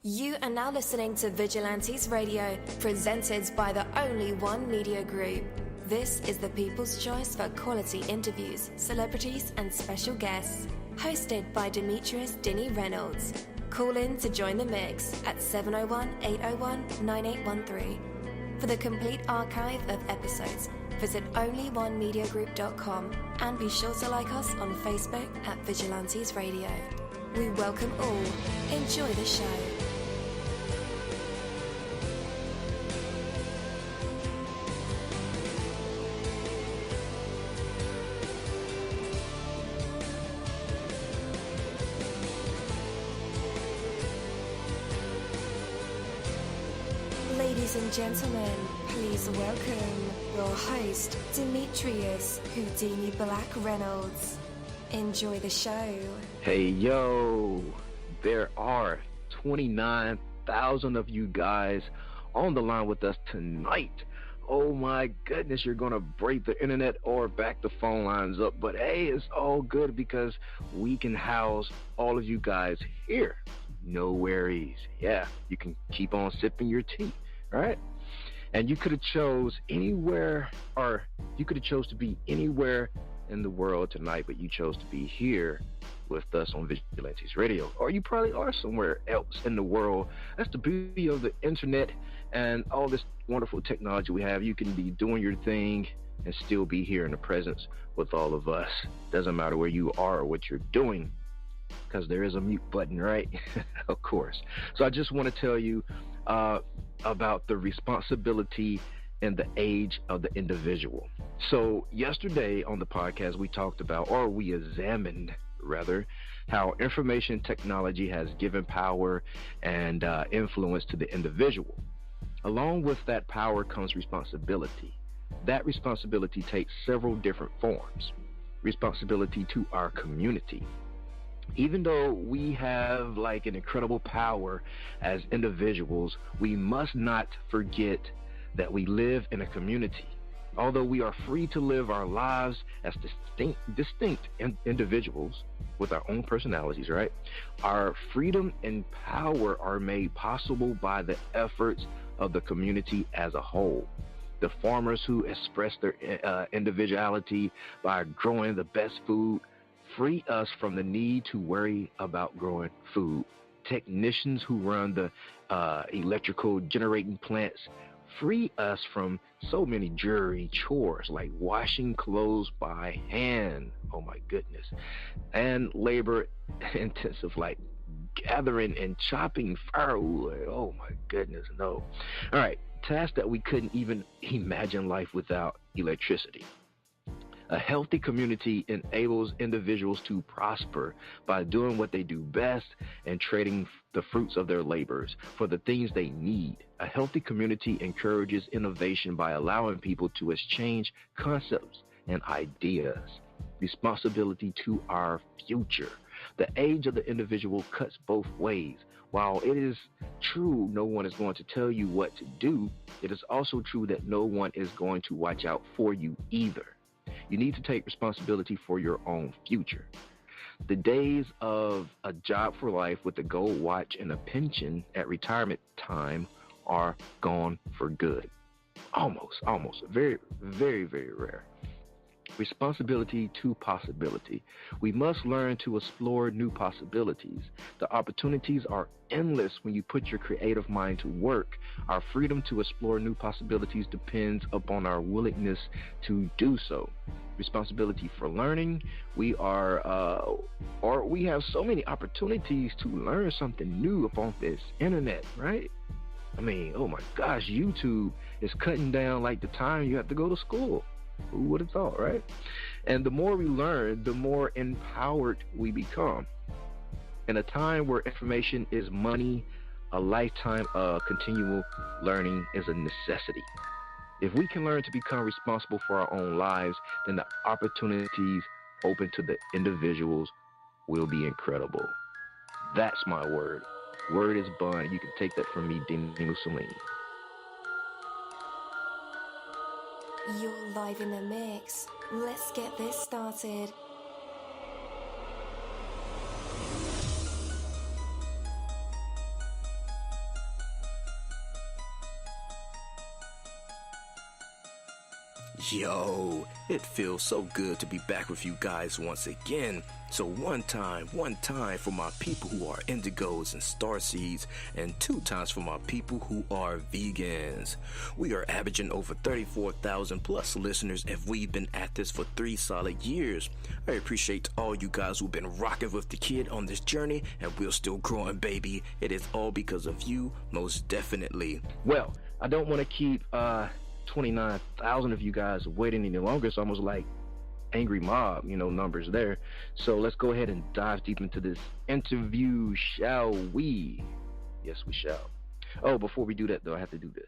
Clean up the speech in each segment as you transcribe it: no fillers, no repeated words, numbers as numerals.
You are now listening to Vigilantes Radio, presented by the Only One Media Group. This is the people's choice for quality interviews, celebrities and special guests. Hosted by Demetrius Dini Reynolds. Call in to join the mix at 701-801-9813. For the complete archive of episodes, visit onlyonemediagroup.com and be sure to like us on Facebook at Vigilantes Radio. We welcome all. Enjoy the show. Ladies and gentlemen, please welcome your host, Demetrius Houdini Black Reynolds. Enjoy the show. Hey, yo, there are 29,000 of you guys on the line with us tonight. Oh my goodness, you're going to break the internet or back the phone lines up. But hey, it's all good because we can house all of you guys here. No worries. Yeah, you can keep on sipping your tea, right? And you could have chose anywhere, or you could have chose to be anywhere in the world tonight, but you chose to be here with us on Vigilantes Radio, or you probably are somewhere else in the world. That's the beauty of the internet and all this wonderful technology we have. You can be doing your thing and still be here in the presence with all of us. Doesn't matter where you are or what you're doing, because there is a mute button, right? Of course. So I just want to tell you about the responsibility and the age of the individual. So yesterday on the podcast, we talked about, or we examined rather, how information technology has given power and influence to the individual. Along with that power comes responsibility. That responsibility takes several different forms. Responsibility to our community. Even though we have like an incredible power as individuals, we must not forget that we live in a community. Although we are free to live our lives as distinct individuals with our own personalities, right? Our freedom and power are made possible by the efforts of the community as a whole. The farmers who express their individuality by growing the best food free us from the need to worry about growing food. Technicians who run the electrical generating plants free us from so many dreary chores like washing clothes by hand. Oh my goodness. And labor intensive like gathering and chopping firewood. Oh my goodness, no. All right, tasks that we couldn't even imagine life without electricity. A healthy community enables individuals to prosper by doing what they do best and trading the fruits of their labors for the things they need. A healthy community encourages innovation by allowing people to exchange concepts and ideas. Responsibility to our future. The age of the individual cuts both ways. While it is true no one is going to tell you what to do, it is also true that no one is going to watch out for you either. You need to take responsibility for your own future. The days of a job for life with a gold watch and a pension at retirement time are gone for good. Almost. Very, very, very rare. Responsibility to possibility. We must learn to explore new possibilities. The opportunities are endless when you put your creative mind to work. Our freedom to explore new possibilities depends upon our willingness to do so. Responsibility for learning. We have so many opportunities to learn something new upon this internet, right? I mean, oh my gosh, YouTube is cutting down like the time you have to go to school. Who would have thought, right? And the more we learn, the more empowered we become. In a time where information is money, a lifetime of continual learning is a necessity. If we can learn to become responsible for our own lives, then the opportunities open to the individuals will be incredible. That's my word. Word is bond. You can take that from me, dini-mussolini. You're live in the mix. Let's get this started. Yo, it feels so good to be back with you guys once again. So one time for my people who are indigos and starseeds, and 2 times for my people who are vegans. We are averaging over 34,000 plus listeners, and we've been at this for 3 solid years. I appreciate all you guys who've been rocking with the kid on this journey, and we're still growing, baby. It is all because of you, most definitely. Well, I don't want to keep 29,000 of you guys waiting any longer. It's almost like angry mob, numbers there. So let's go ahead and dive deep into this interview, shall we? Yes, we shall. Oh, before we do that, though, I have to do this.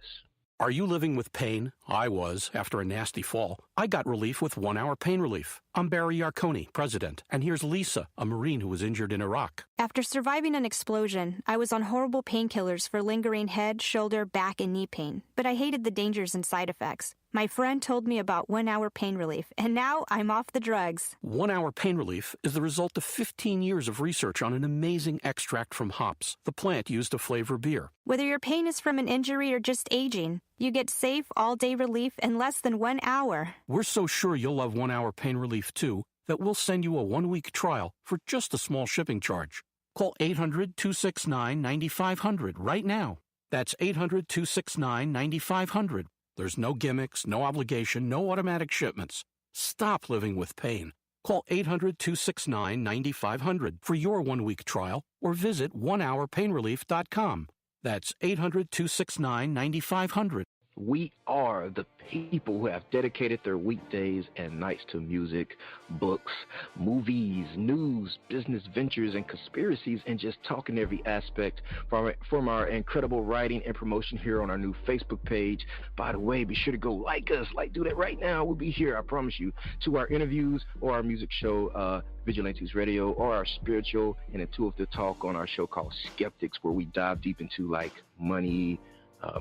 Are you living with pain? I was, after a nasty fall. I got relief with 1 Hour Pain Relief. I'm Barry Yarkoni, president, and here's Lisa, a Marine who was injured in Iraq. After surviving an explosion, I was on horrible painkillers for lingering head, shoulder, back, and knee pain, but I hated the dangers and side effects. My friend told me about 1 Hour Pain Relief, and now I'm off the drugs. 1 Hour Pain Relief is the result of 15 years of research on an amazing extract from hops, the plant used to flavor beer. Whether your pain is from an injury or just aging, you get safe, all-day relief in less than 1 hour. We're so sure you'll love 1 Hour Pain Relief, too, that we'll send you a 1-week trial for just a small shipping charge. Call 800-269-9500 right now. That's 800-269-9500. There's no gimmicks, no obligation, no automatic shipments. Stop living with pain. Call 800-269-9500 for your 1-week trial or visit onehourpainrelief.com. That's 800-269-9500. We are the people who have dedicated their weekdays and nights to music, books, movies, news, business ventures, and conspiracies, and just talking every aspect from our incredible writing and promotion here on our new Facebook page. By the way, be sure to go like us. Do that right now. We'll be here, I promise you, to our interviews or our music show, Vigilantes Radio, or our spiritual and intuitive talk on our show called Skeptics, where we dive deep into money,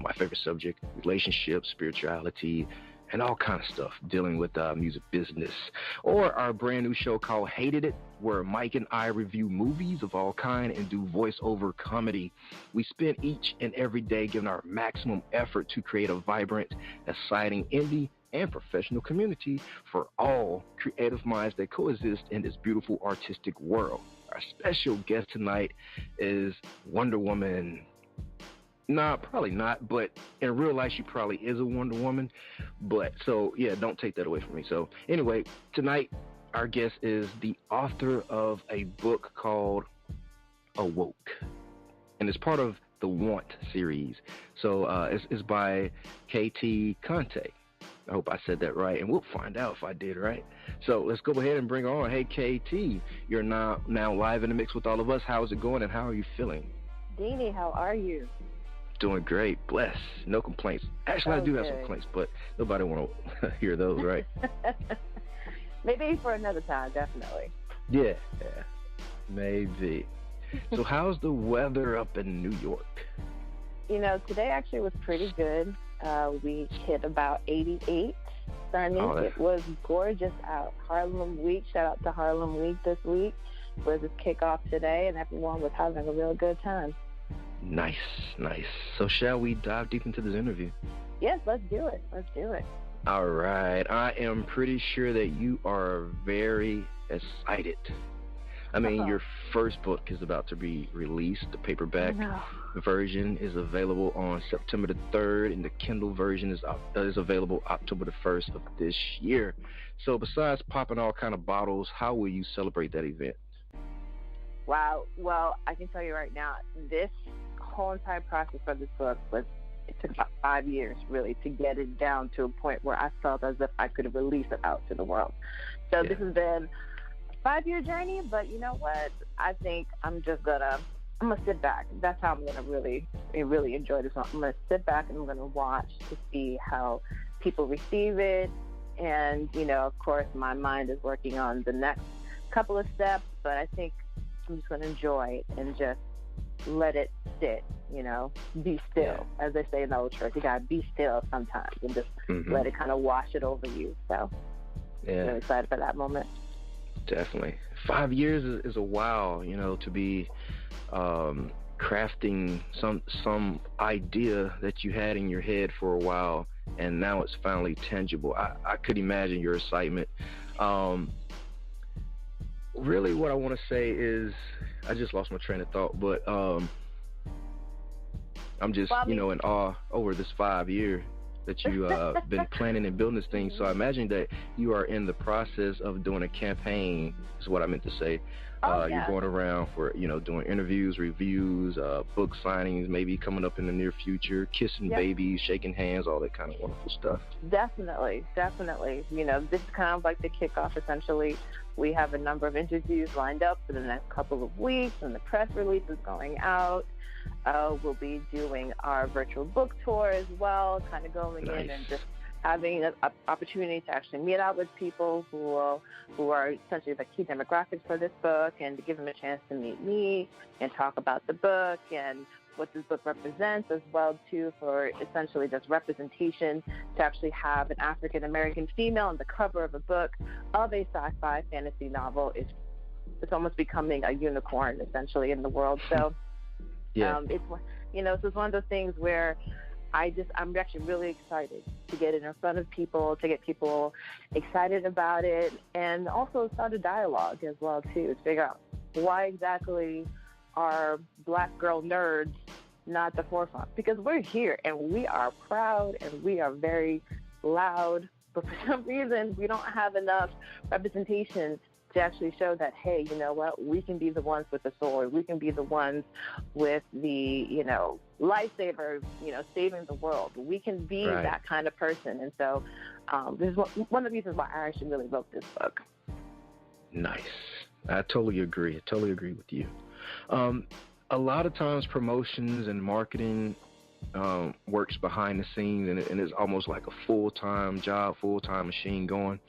my favorite subject, relationships, spirituality, and all kind of stuff dealing with music business. Or our brand new show called Hated It, where Mike and I review movies of all kind and do voiceover comedy. We spend each and every day giving our maximum effort to create a vibrant, exciting indie and professional community for all creative minds that coexist in this beautiful artistic world. Our special guest tonight is Wonder Woman. Nah, probably not, but in real life, she probably is a Wonder Woman. But so, yeah, don't take that away from me. So anyway, tonight, our guest is the author of a book called Awoke, and it's part of the Want series. So it's by k-t-conte. I hope I said that right, and we'll find out if I did right. So let's go ahead and bring on, hey, KT, you're now live in the mix with all of us. How's it going, and how are you feeling? Dini, how are you? Doing great, blessed, no complaints. Actually, I do have some complaints, but nobody want to hear those, right? Maybe for another time, definitely. Yeah, maybe. So how's the weather up in New York? Today actually was pretty good. We hit about 88 sunny. It was gorgeous out. Harlem Week, shout out to Harlem Week this week, was its kickoff today, and everyone was having a real good time. Nice. So shall we dive deep into this interview? Yes, let's do it. All right. I am pretty sure that you are very excited. I mean, your first book is about to be released. The paperback version is available on September the 3rd, and the Kindle version is available October the 1st of this year. So besides popping all kind of bottles, how will you celebrate that event? Wow. Well, I can tell you right now, this whole entire process for this book it took about 5 years, really, to get it down to a point where I felt as if I could release it out to the world. So This has been a 5-year journey, but you know what? I think I'm going to sit back. That's how I'm going to really enjoy this one. I'm going to sit back and I'm going to watch to see how people receive it. And, of course, my mind is working on the next couple of steps, but I think I'm just going to enjoy it and just let it sit, be still. As they say in the old church, you got to be still sometimes and just let it kind of wash it over you. So I'm really excited for that moment. Definitely. 5 years is a while, to be crafting some idea that you had in your head for a while and now it's finally tangible. I could imagine your excitement. Really what I want to say is, I just lost my train of thought, but I'm just, in awe over this 5 year that you been planning and building this thing. So I imagine that you are in the process of doing a campaign, is what I meant to say. You're going around for, doing interviews, reviews, book signings, maybe coming up in the near future, kissing babies, shaking hands, all that kind of wonderful stuff. Definitely. This is kind of like the kickoff, essentially. We have a number of interviews lined up for the next couple of weeks, and the press release is going out. We'll be doing our virtual book tour as well, kind of going in and just having an opportunity to actually meet out with people who are essentially the key demographics for this book, and to give them a chance to meet me and talk about the book and what this book represents as well, too, for essentially just representation, to actually have an African-American female on the cover of a book of a sci-fi fantasy novel. It's almost becoming a unicorn, essentially, in the world. So it's one of those things where I'm actually really excited to get it in front of people, to get people excited about it, and also start a dialogue as well, too, to figure out why exactly are Black girl nerds not the forefront. Because we're here, and we are proud, and we are very loud, but for some reason, we don't have enough representation to actually show that, hey, you know what, we can be the ones with the sword. We can be the ones with the, lifesaver, saving the world. We can be that kind of person. And so this is one of the reasons why I actually really wrote this book. Nice. I totally agree. With you. A lot of times promotions and marketing works behind the scenes, and it's almost like a full-time job, full-time machine going.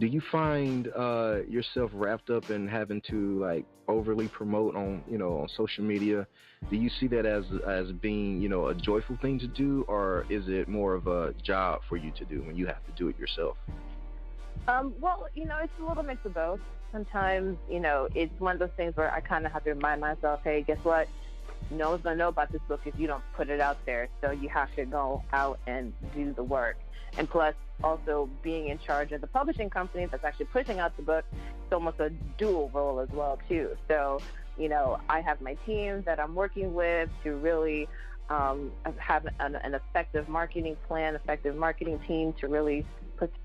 Do you find yourself wrapped up in having to overly promote on on social media? Do you see that as being a joyful thing to do, or is it more of a job for you to do when you have to do it yourself? Well, it's a little mix of both. Sometimes, it's one of those things where I kind of have to remind myself, hey, guess what? No one's going to know about this book if you don't put it out there. So you have to go out and do the work. And plus, also being in charge of the publishing company that's actually pushing out the book, it's almost a dual role as well, too. So, I have my team that I'm working with to really have an effective marketing plan, effective marketing team to really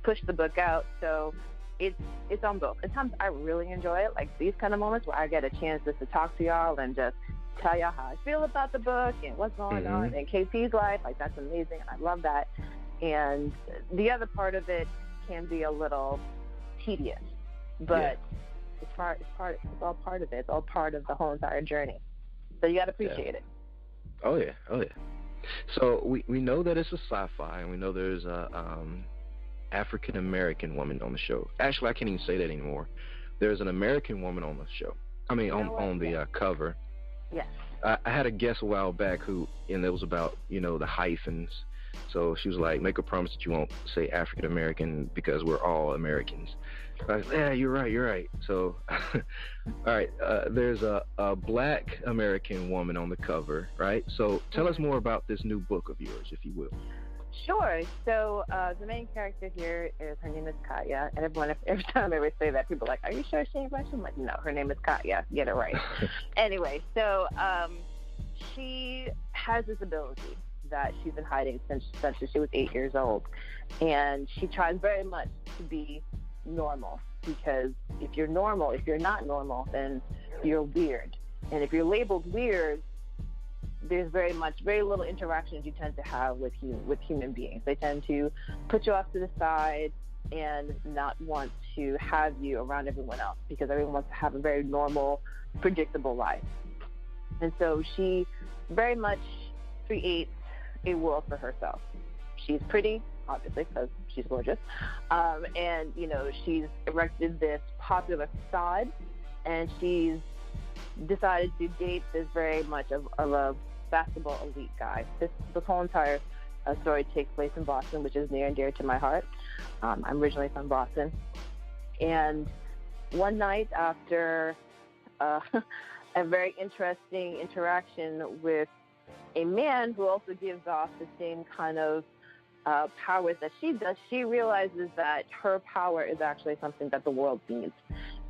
push the book out. So it's on both. At times I really enjoy it, like these kind of moments where I get a chance just to talk to y'all and just tell y'all how I feel about the book and what's going on in KT's life. That's amazing. I love that. And the other part of it can be a little tedious, but it's all part of it. It's all part of the whole entire journey. So you got to appreciate it. Oh yeah. So we know that it's a sci-fi, and we know there's a African American woman on the show. Actually, I can't even say that anymore. There's an American woman on the show. I mean, on the cover. Yes. I had a guest a while back and it was about the hyphens. So she was like, make a promise that you won't say African American because we're all Americans. I was like, yeah, you're right. So, all right, there's a Black American woman on the cover, right? So tell us more about this new book of yours, if you will. Sure. So the main character here her name is Katya, and every time I ever say that, people are like, are you sure she ain't Russian? I'm like, no, her name is Katya. Get it right. Anyway, so she has this ability that she's been hiding since she was 8 years old, and she tries very much to be normal, because if you're not normal, then you're weird, and if you're labeled weird, there's very little interactions you tend to have with human beings. They tend to put you off to the side and not want to have you around everyone else, because everyone wants to have a very normal, predictable life. And so she very much creates a world for herself. She's pretty, obviously, because she's gorgeous. And, she's erected this popular facade, and she's decided to date this very much of a basketball elite guy. This whole entire story takes place in Boston, which is near and dear to my heart. I'm originally from Boston. And one night after a very interesting interaction with a man who also gives off the same kind of powers that she does, she realizes that her power is actually something that the world needs,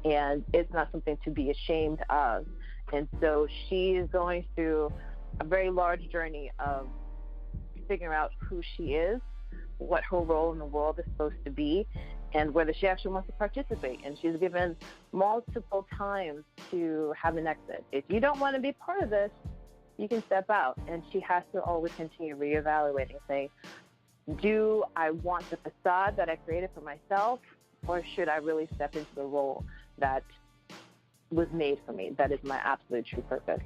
and it's not something to be ashamed of. And so she is going through a very large journey of figuring out who she is, what her role in the world is supposed to be, and whether she actually wants to participate. And she's given multiple times to have an exit. If you don't want to be part of this, you can step out. And she has to always continue reevaluating, saying, do I want the facade that I created for myself, or should I really step into the role that was made for me, that is my absolute true purpose?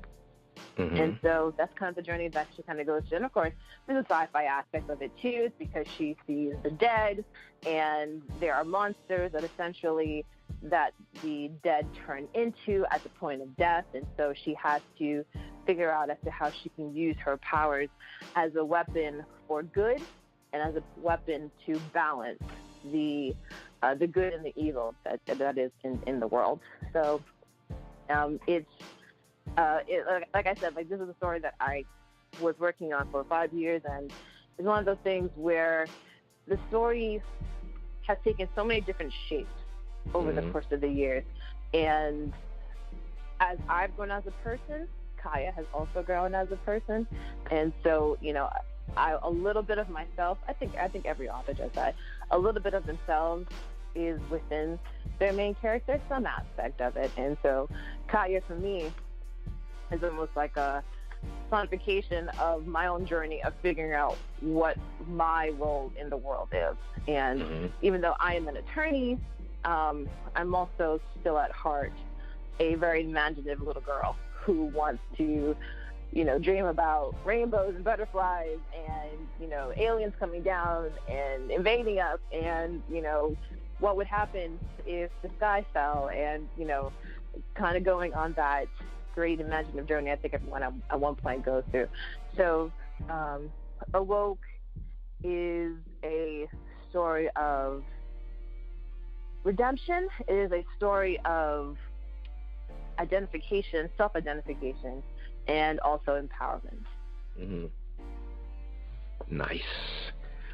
Mm-hmm. And so that's kind of the journey that she kind of goes through. And of course, there's a sci-fi aspect of it too. It's because she sees the dead, and there are monsters that essentially that the dead turn into at the point of death. And so she has to figure out as to how she can use her powers as a weapon for good and as a weapon to balance the good and the evil that is in the world. So it's like I said, like, this is a story that I was working on for 5 years, and it's one of those things where the story has taken so many different shapes over the course of the years. And as I've grown as a person, Kaya has also grown as a person. And so, you know, a little bit of myself, I think every author does that, a little bit of themselves is within their main character, some aspect of it. And so Kaya, for me, is almost like a personification of my own journey of figuring out what my role in the world is. And even though I am an attorney, I'm also still at heart a very imaginative little girl who wants to, you know, dream about rainbows and butterflies and, you know, aliens coming down and invading us, and, you know, what would happen if the sky fell, and, you know, kind of going on that great imaginative journey I think everyone at one point goes through. So Awoke is a story of redemption. It is a story of identification, self-identification, and also empowerment. Mm-hmm. Nice.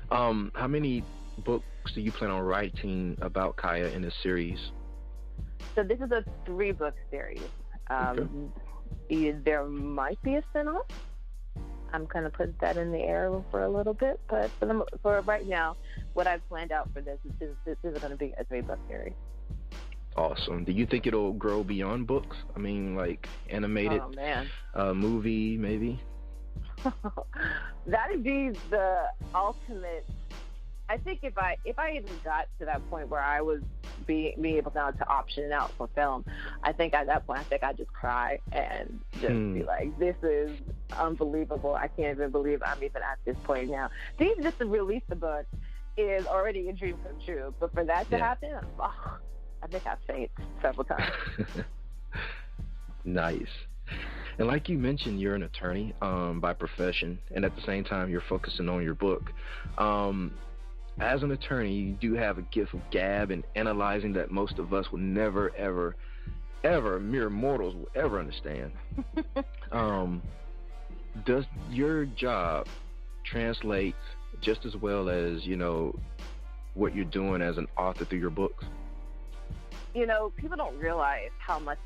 How many books do you plan on writing about Kaya in this series? So this is a 3-book series. There might be a spin-off. I'm kind of putting that in the air for a little bit, but for right now, what I've planned out for this is going to be a 3-book series. Awesome. Do you think it'll grow beyond books? I mean, like animated movie, maybe? That'd be the ultimate. I think if I even got to that point where I was being able now to option out for film, I think at that point, I'd just cry and just be like, this is unbelievable. I can't even believe I'm even at this point now. Even just to release the book is already a dream come true. But for that to happen, I think I've fainted several times. Nice. And like you mentioned, you're an attorney by profession, and at the same time, you're focusing on your book. As an attorney, you do have a gift of gab and analyzing that most of us will never, ever, ever, mere mortals will ever understand. Does your job translate just as well as, you know, what you're doing as an author through your books? You know, people don't realize how much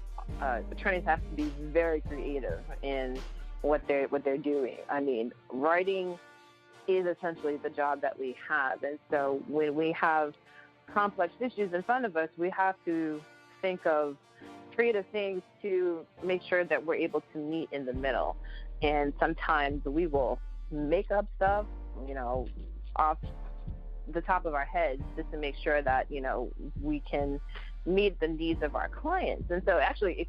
attorneys have to be very creative in what they're doing. I mean, writing is essentially the job that we have. And so when we have complex issues in front of us, we have to think of creative things to make sure that we're able to meet in the middle. And sometimes we will make up stuff, you know, off the top of our heads just to make sure that, you know, we can meet the needs of our clients. And so actually, if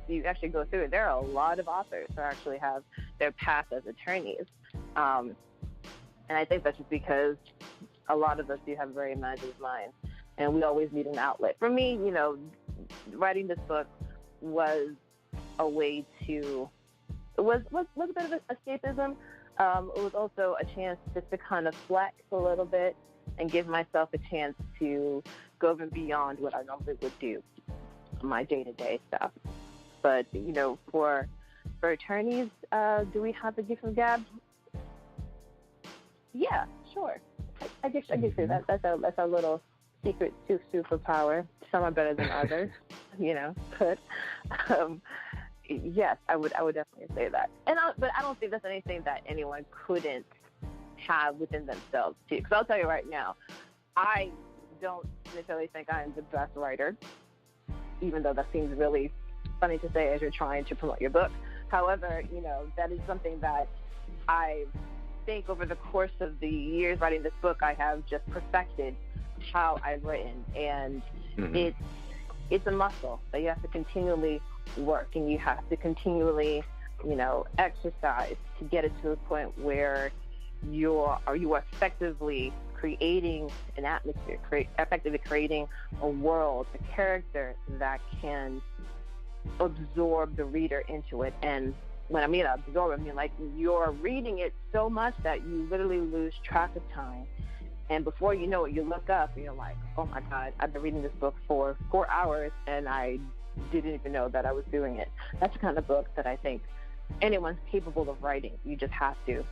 you actually go through it, there are a lot of authors who actually have their path as attorneys. And I think that's just because a lot of us do have very imaginative minds, and we always need an outlet. For me, you know, writing this book was a way to, it was a bit of escapism. It was also a chance just to kind of flex a little bit and give myself a chance to go even beyond what I normally would do, my day-to-day stuff. But, you know, for attorneys, do we have a gift of gab? Yeah, sure. I guess say that. That's a little secret superpower. Some are better than others, but yes, I would definitely say that. But I don't think that's anything that anyone couldn't have within themselves too. Because I'll tell you right now, I don't necessarily think I'm the best writer, even though that seems really funny to say as you're trying to promote your book. However, that is something that I think over the course of the years writing this book, I have just perfected how I've written. And it's a muscle that you have to continually work, and you have to continually, exercise to get it to the point where you are effectively creating an atmosphere, effectively creating a world, a character that can absorb the reader into it. And when I mean absorb, I mean like you're reading it so much that you literally lose track of time. And before you know it, you look up and you're like, oh my God, I've been reading this book for 4 hours and I didn't even know that I was doing it. That's the kind of book that I think anyone's capable of writing. You just have to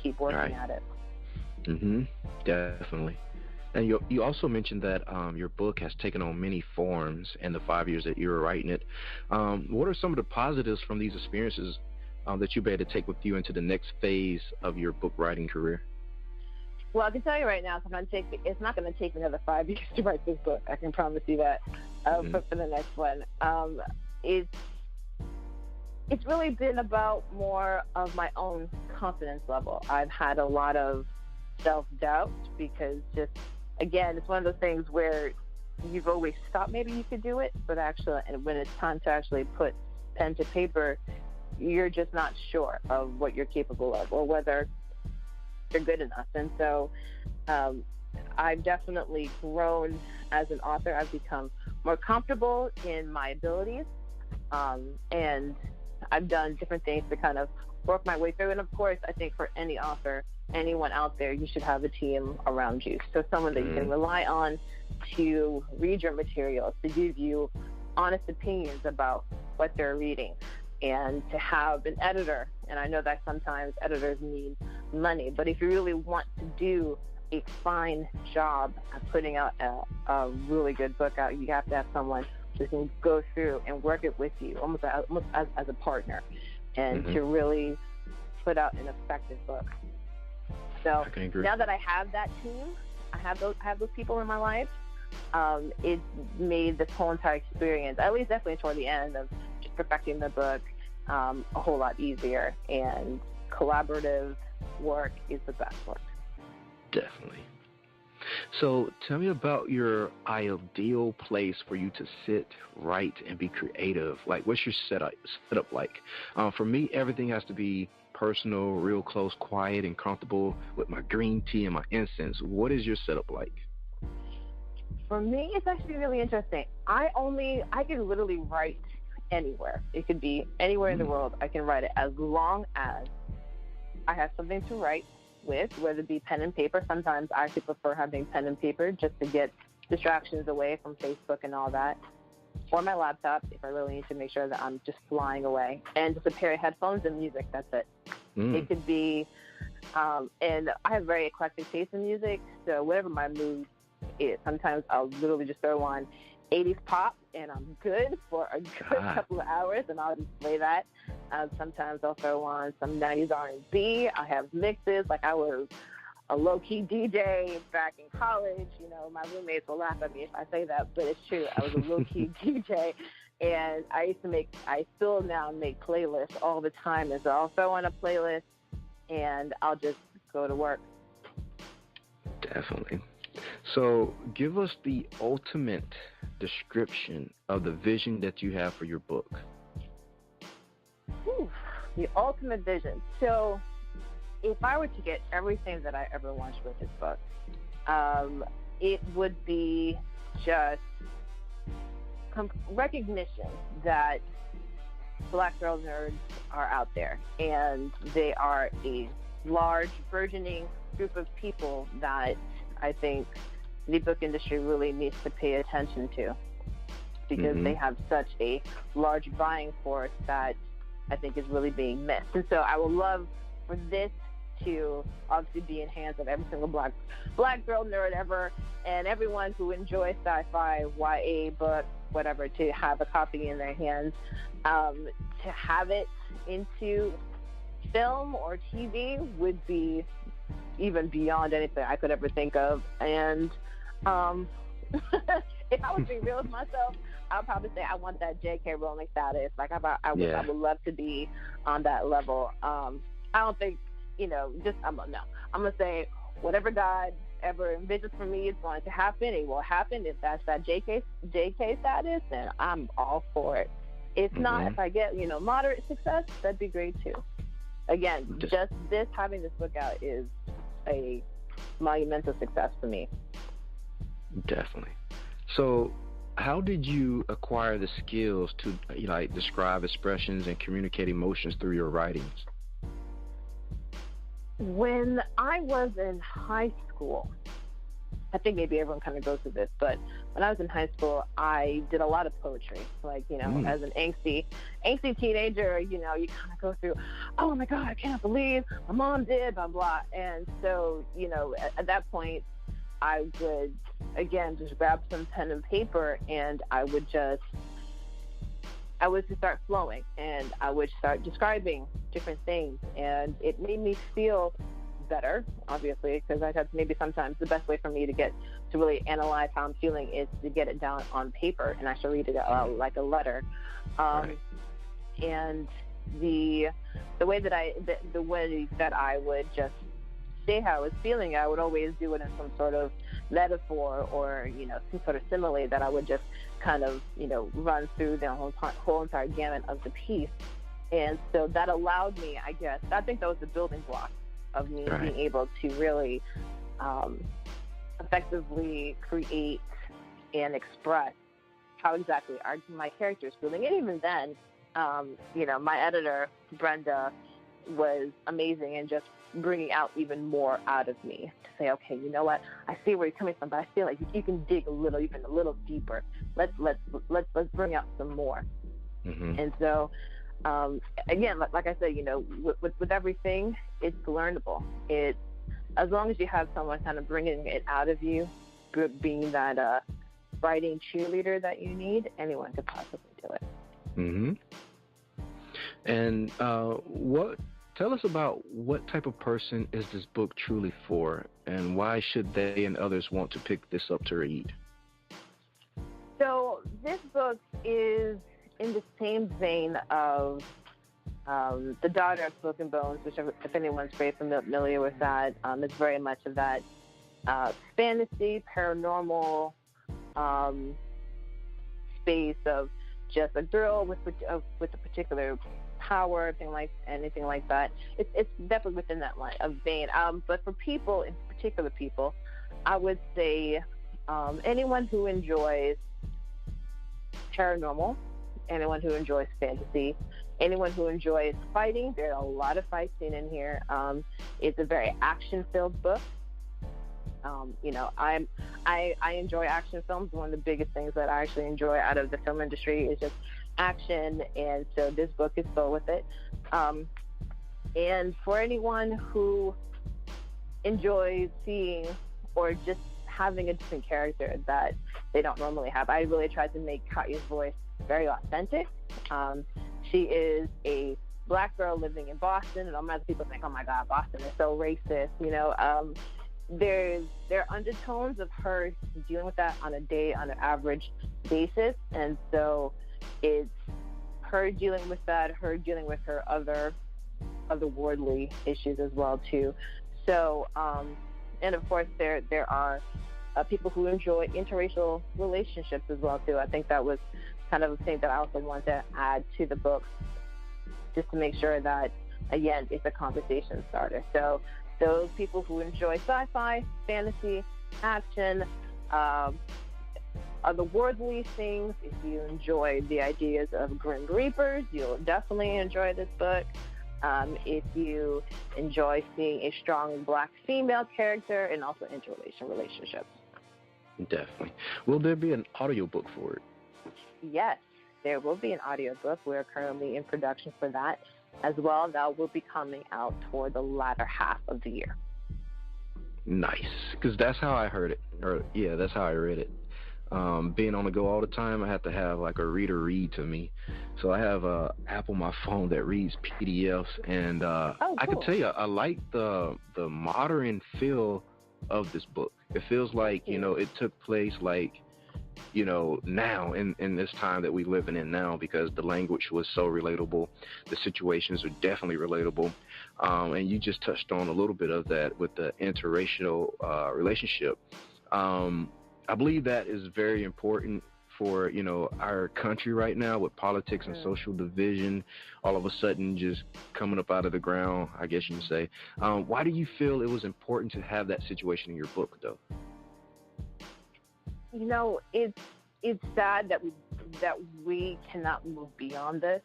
keep working at it. Definitely. And you also mentioned that your book has taken on many forms in the 5 years that you were writing it. What are some of the positives from these experiences that you'll be able to take with you into the next phase of your book writing career? Well, I can tell you right now, it's not going to take me another 5 years to write this book. I can promise you that. For the next one, it's really been about more of my own confidence level. I've had a lot of self-doubt because again, it's one of those things where you've always thought maybe you could do it, but and when it's time to actually put pen to paper, you're just not sure of what you're capable of or whether you're good enough. And so I've definitely grown as an author. I've become more comfortable in my abilities, and I've done different things to kind of work my way through. And of course, I think for any author, anyone out there, you should have a team around you. So someone that you can rely on to read your materials, to give you honest opinions about what they're reading, and to have an editor. And I know that sometimes editors need money, but if you really want to do a fine job of putting out a really good book out, you have to have someone who can go through and work it with you, almost as a partner, and to really put out an effective book. So now that I have that team, I have those people in my life, it's made this whole entire experience, at least definitely toward the end of just perfecting the book, a whole lot easier. And collaborative work is the best work. Definitely. So tell me about your ideal place for you to sit, write, and be creative. Like, what's your setup like? For me, everything has to be personal, real close, quiet, and comfortable with my green tea and my incense. What is your setup like? For me, it's actually really interesting. I can literally write anywhere. It could be anywhere in the world. I can write it as long as I have something to write with, whether it be pen and paper. Sometimes I actually prefer having pen and paper just to get distractions away from Facebook and all that, or my laptop if I really need to make sure that I'm just flying away, and just a pair of headphones and music. That's it. It could be, and I have very eclectic taste in music, so whatever my mood is, sometimes I'll literally just throw on 80s pop and I'm good for a good couple of hours, and I'll just play that. Sometimes I'll throw on some 90s R&B. I have mixes. Like, I was a low-key DJ back in college. My roommates will laugh at me if I say that, but it's true. I was a low-key DJ, and I still now make playlists all the time. And so I'll throw on a playlist and I'll just go to work. Definitely. So give us the ultimate description of the vision that you have for your book. The ultimate vision. So if I were to get everything that I ever wanted with this book, it would be just recognition that Black girl nerds are out there, and they are a large, burgeoning group of people that I think the book industry really needs to pay attention to, because they have such a large buying force that I think is really being missed. And so I would love for this to obviously be in hands of every single black girl nerd ever, and everyone who enjoys sci-fi, YA book, whatever, to have a copy in their hands. To have it into film or TV would be even beyond anything I could ever think of. And if I was being real with myself, I would probably say I want that J.K. Rowling status. Like I would love to be on that level. I don't think, I'm gonna say whatever God ever envisions for me is going to happen. It will happen. If that's that JK status, then I'm all for it. If not, if I get moderate success, that'd be great too. Again, just having this book out is a monumental success for me. Definitely. So, how did you acquire the skills to describe expressions and communicate emotions through your writings? When I was in high school, I think maybe everyone kind of goes through this, but when I was in high school, I did a lot of poetry. Like, as an angsty teenager, you kind of go through, oh my God, I can't believe my mom did, blah, blah. And so, at that point, I would, again, just grab some pen and paper, and I would just start flowing, and I would start describing different things, and it made me feel better, obviously, because I had maybe sometimes the best way for me to really analyze how I'm feeling is to get it down on paper and actually read it out like a letter. Right. And the way that I would just say how I was feeling, I would always do it in some sort of metaphor or some sort of simile that I would just kind of run through the whole entire gamut of the piece. And so that allowed me, I think that was the building block of me being able to really effectively create and express how exactly my character is feeling. And even then, my editor, Brenda, was amazing in just bringing out even more out of me to say, okay, you know what? I see where you're coming from, but I feel like you can dig even a little deeper. Let's bring out some more. Mm-hmm. And so, again, like I said, with everything, it's learnable. It's as long as you have someone kind of bringing it out of you, being that writing cheerleader that you need, anyone could possibly do it. Mm-hmm. And tell us about what type of person is this book truly for, and why should they and others want to pick this up to read? So this book is in the same vein of The Daughter of Smoke and Bones, which, if anyone's very familiar with that, it's very much of that fantasy, paranormal space of just a girl with a particular power, anything like that. It's definitely within that line of vein. But for people, in particular people, I would say anyone who enjoys paranormal, anyone who enjoys fantasy, anyone who enjoys fighting. There are a lot of fight scene in here. It's a very action-filled book. I enjoy action films. One of the biggest things that I actually enjoy out of the film industry is just action, and so this book is filled with it. And for anyone who enjoys seeing or just having a different character that they don't normally have, I really tried to make Katya's voice very authentic. She is a Black girl living in Boston, and all my other people think, oh my God, Boston is so racist. There are undertones of her dealing with that on an average basis, and so it's her dealing with that, her dealing with her otherworldly issues as well too. So, and of course there are people who enjoy interracial relationships as well too. I think that was kind of a thing that I also wanted to add to the book, just to make sure that, again, it's a conversation starter. So those people who enjoy sci-fi, fantasy, action, otherworldly things, if you enjoy the ideas of Grim Reapers, you'll definitely enjoy this book. If you enjoy seeing a strong Black female character, and also interracial relationships. Definitely. Will there be an audiobook for it? Yes, there will be an audiobook. We're currently in production for that. as well that will be coming out toward the latter half of the year. Nice, because that's how I heard it, that's how I read it. Being on the go all the time, I have to have like a reader read to me. So I have a app on my phone that reads PDFs, and cool. I can tell you, I like the modern feel of this book. It feels like, it took place like, now in this time that we living in now, because the language was so relatable. The situations are definitely relatable. And you just touched on a little bit of that with the interracial relationship. I believe that is very important for, our country right now, with politics and social division all of a sudden just coming up out of the ground, I guess you can say. Why do you feel it was important to have that situation in your book, though? It's sad that we cannot move beyond this.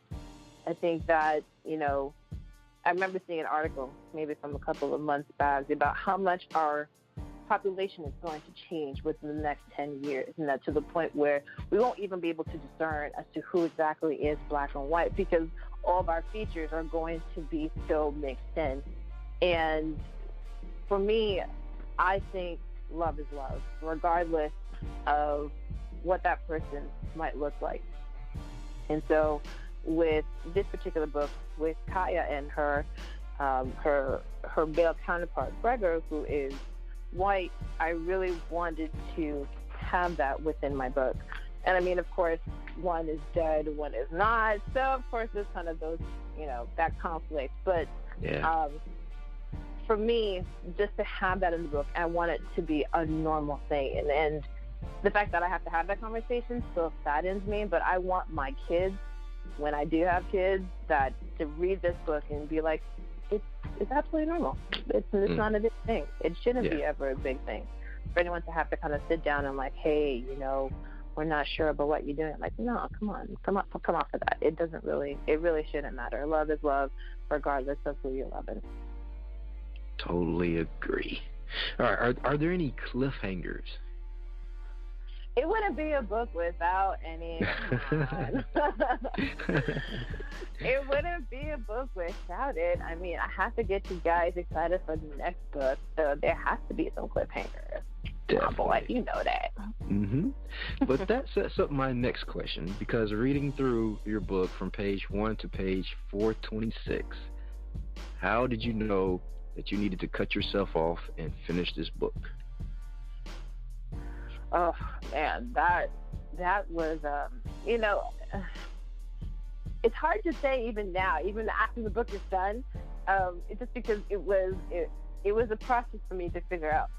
I think that, I remember seeing an article maybe from a couple of months back about how much our population is going to change within the next 10 years, and that to the point where we won't even be able to discern as to who exactly is black and white, because all of our features are going to be so mixed in. And for me, I think love is love, regardless of what that person might look like. And so with this particular book, with Kaya and her male counterpart, Gregor, who is white, I really wanted to have that within my book. And I mean, of course, one is dead, one is not. So, of course, there's kind of those, that conflict. But for me, just to have that in the book, I want it to be a normal thing. And the fact that I have to have that conversation still saddens me, but I want my kids, when I do have kids, that to read this book and be like, it's absolutely normal. It's not a big thing. It shouldn't be ever a big thing. For anyone to have to kind of sit down and like, hey, we're not sure about what you're doing. Like, no, come off of that. It really shouldn't matter. Love is love, regardless of who you're loving. Totally agree. All right, are there any cliffhangers? It wouldn't be a book without any. It wouldn't be a book without it. I mean, I have to get you guys excited for the next book, so there has to be some cliffhangers. Definitely. Oh boy, you know that. Mm-hmm. But that sets up my next question, because reading through your book from page 1 to page 426, how did you know that you needed to cut yourself off and finish this book? Oh man, that was it's hard to say even now, even after the book is done. It's just because it was a process for me to figure out,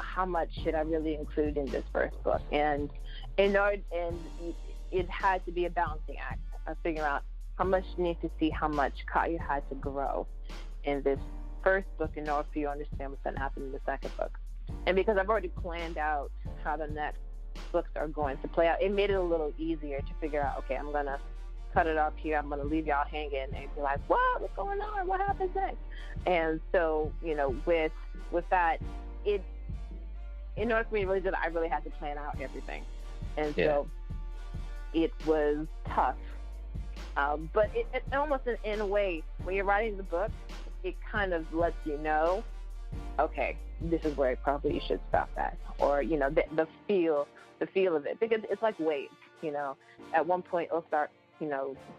how much should I really include in this first book, and it had to be a balancing act of figuring out how much you need to see how much Kaya had to grow in this first book in order for you to understand what's going to happen in the second book. And because I've already planned out how the next books are going to play out, it made it a little easier to figure out, okay, I'm going to cut it up here. I'm going to leave y'all hanging and be like, what's going on? What happens next? And so, with that, in order for me to really do that, I really had to plan out everything. And so it was tough. But it almost in a way, when you're writing the book, it kind of lets you know, okay, this is where probably you should stop at, or the feel of it, because it's like waves. At one point it'll start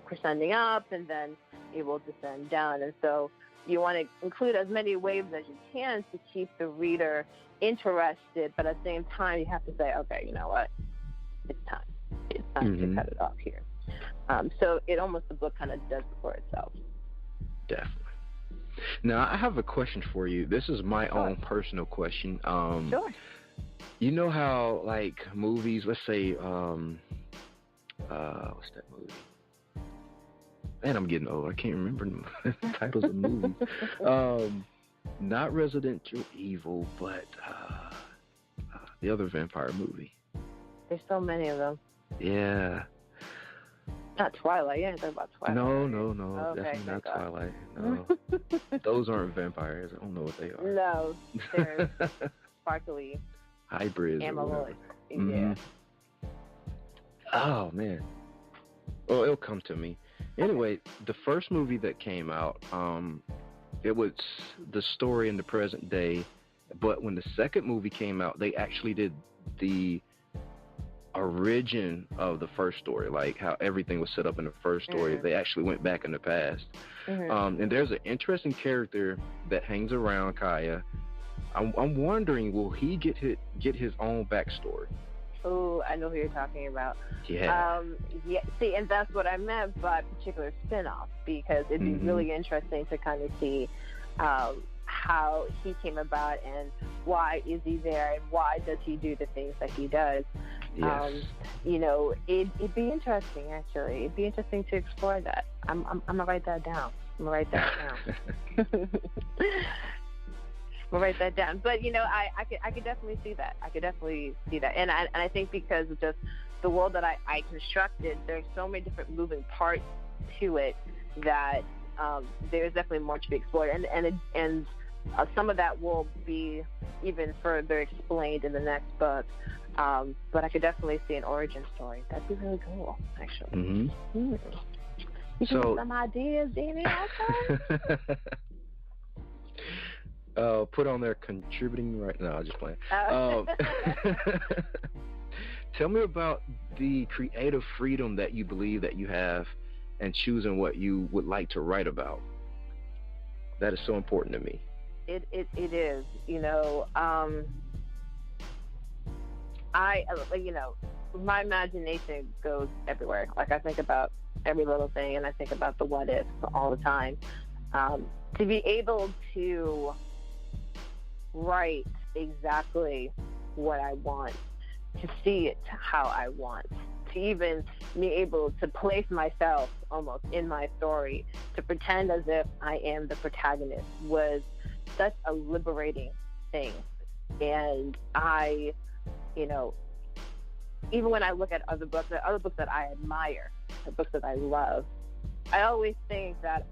crescending up, and then it will descend down, and so you want to include as many waves as you can to keep the reader interested, but at the same time you have to say, okay, you know what, it's time to cut it off here. So the book kind of does it for itself. Definitely. Now, I have a question for you. This is my own personal question. Sure. You know how, like, movies, let's say, what's that movie? Man, I'm getting old. I can't remember the titles of movies. Not Resident Evil, but the other vampire movie. There's so many of them. Yeah. Not Twilight. You ain't talking about Twilight. No. Okay, definitely not Twilight. No. Those aren't vampires. I don't know what they are. No, they're sparkly. Hybrids. Amyloid. Yeah. Oh, man. Well, it'll come to me. Anyway, the first movie that came out, it was the story in the present day, but when the second movie came out, they actually did the origin of the first story, like how everything was set up in the first story. They actually went back in the past. And there's an interesting character that hangs around Kaya. I'm wondering, will he get his own backstory? Oh, I know who you're talking about. Yeah. See, and that's what I meant by particular spin-off, because it'd be really interesting to kind of see how he came about and why is he there and why does he do the things that he does. Yes. You know, it'd be interesting, actually. It'd be interesting to explore that. I'm gonna write that down. I'm gonna write that down. But you know, I could definitely see that. And I think because of just the world that I constructed, there's so many different moving parts to it that there's definitely more to be explored. And some of that will be even further explained in the next book. But I could definitely see an origin story. That'd be really cool, actually. You can get some ideas, Dini, also? Put on there contributing right now. I'm just playing. Tell me about the creative freedom that you believe that you have and choosing what you would like to write about. That is so important to me. It is. You know, my imagination goes everywhere. Like, I think about every little thing, and I think about the what ifs all the time. To be able to write exactly what I want, to see it how I want, to even be able to place myself almost in my story, to pretend as if I am the protagonist, was such a liberating thing. And I, you know, even when I look at other books that I admire, the books that I love, I always think that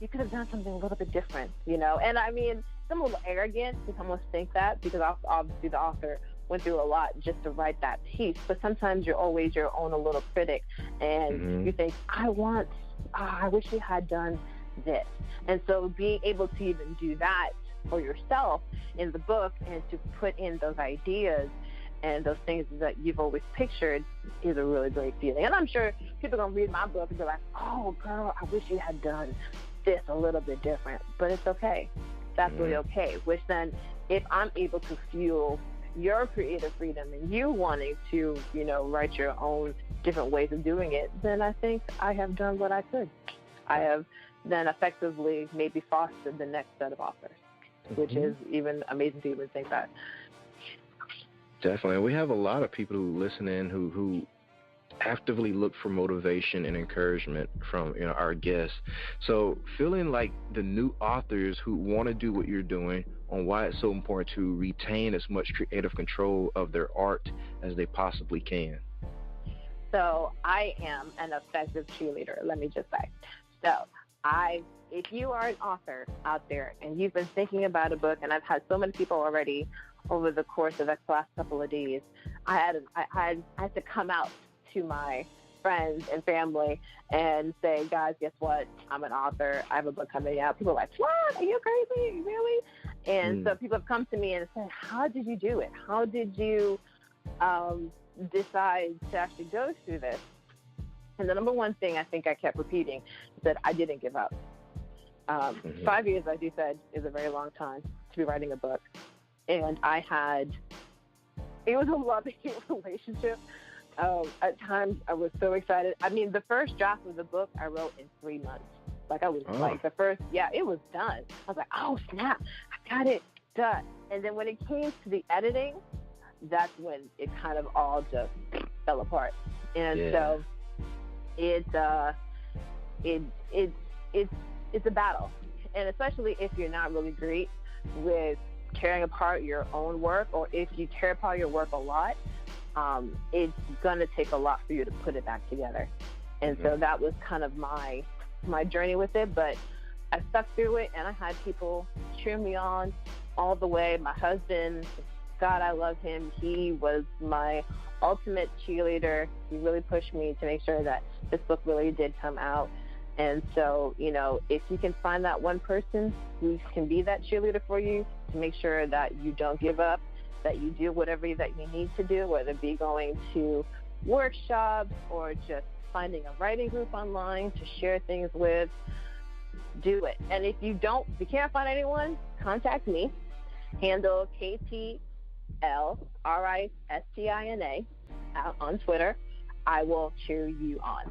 you could have done something a little bit different, you know? And I mean, I'm a little arrogant to almost think that, because obviously the author went through a lot just to write that piece. But sometimes you're always your own little critic, and you think, I wish you had done this. And so being able to even do that for yourself in the book and to put in those ideas and those things that you've always pictured is a really great feeling. And I'm sure people are going to read my book and be like, oh, girl, I wish you had done this a little bit different. But it's okay. That's really okay. Which then, if I'm able to fuel your creative freedom and you wanting to, you know, write your own different ways of doing it, then I think I have done what I could. I have then effectively maybe fostered the next set of authors, which is even amazing to even think that. Definitely. We have a lot of people who listen in who actively look for motivation and encouragement from, you know, our guests. So feeling like the new authors who want to do what you're doing, on why it's so important to retain as much creative control of their art as they possibly can. So I am an effective cheerleader, let me just say. So if you are an author out there and you've been thinking about a book, and I've had so many people already over the course of the last couple of days, I had to come out to my friends and family and say, guys, guess what? I'm an author. I have a book coming out. People are like, what? Are you crazy? Really? And so people have come to me and said, how did you do it? How did you decide to actually go through this? And the number one thing I think I kept repeating is that I didn't give up. 5 years, as you said, is a very long time to be writing a book. And it was a loving relationship. At times, I was so excited. I mean, the first draft of the book I wrote in 3 months. Like, I was like, it was done. I was like, oh, snap, I got it done. And then when it came to the editing, that's when it kind of all just fell apart. And so it's a battle. And especially if you're not really great with tearing apart your own work, or if you tear apart your work a lot, it's going to take a lot for you to put it back together. And so that was kind of my journey with it. But I stuck through it, and I had people cheer me on all the way. My husband, God, I love him. He was my ultimate cheerleader. He really pushed me to make sure that this book really did come out. And so, you know, if you can find that one person who can be that cheerleader for you to make sure that you don't give up, that you do whatever that you need to do, whether it be going to workshops or just finding a writing group online to share things with, do it. And if you can't find anyone, contact me. Handle k-t-l-r-i-s-t-i-n-a on Twitter. I will cheer you on.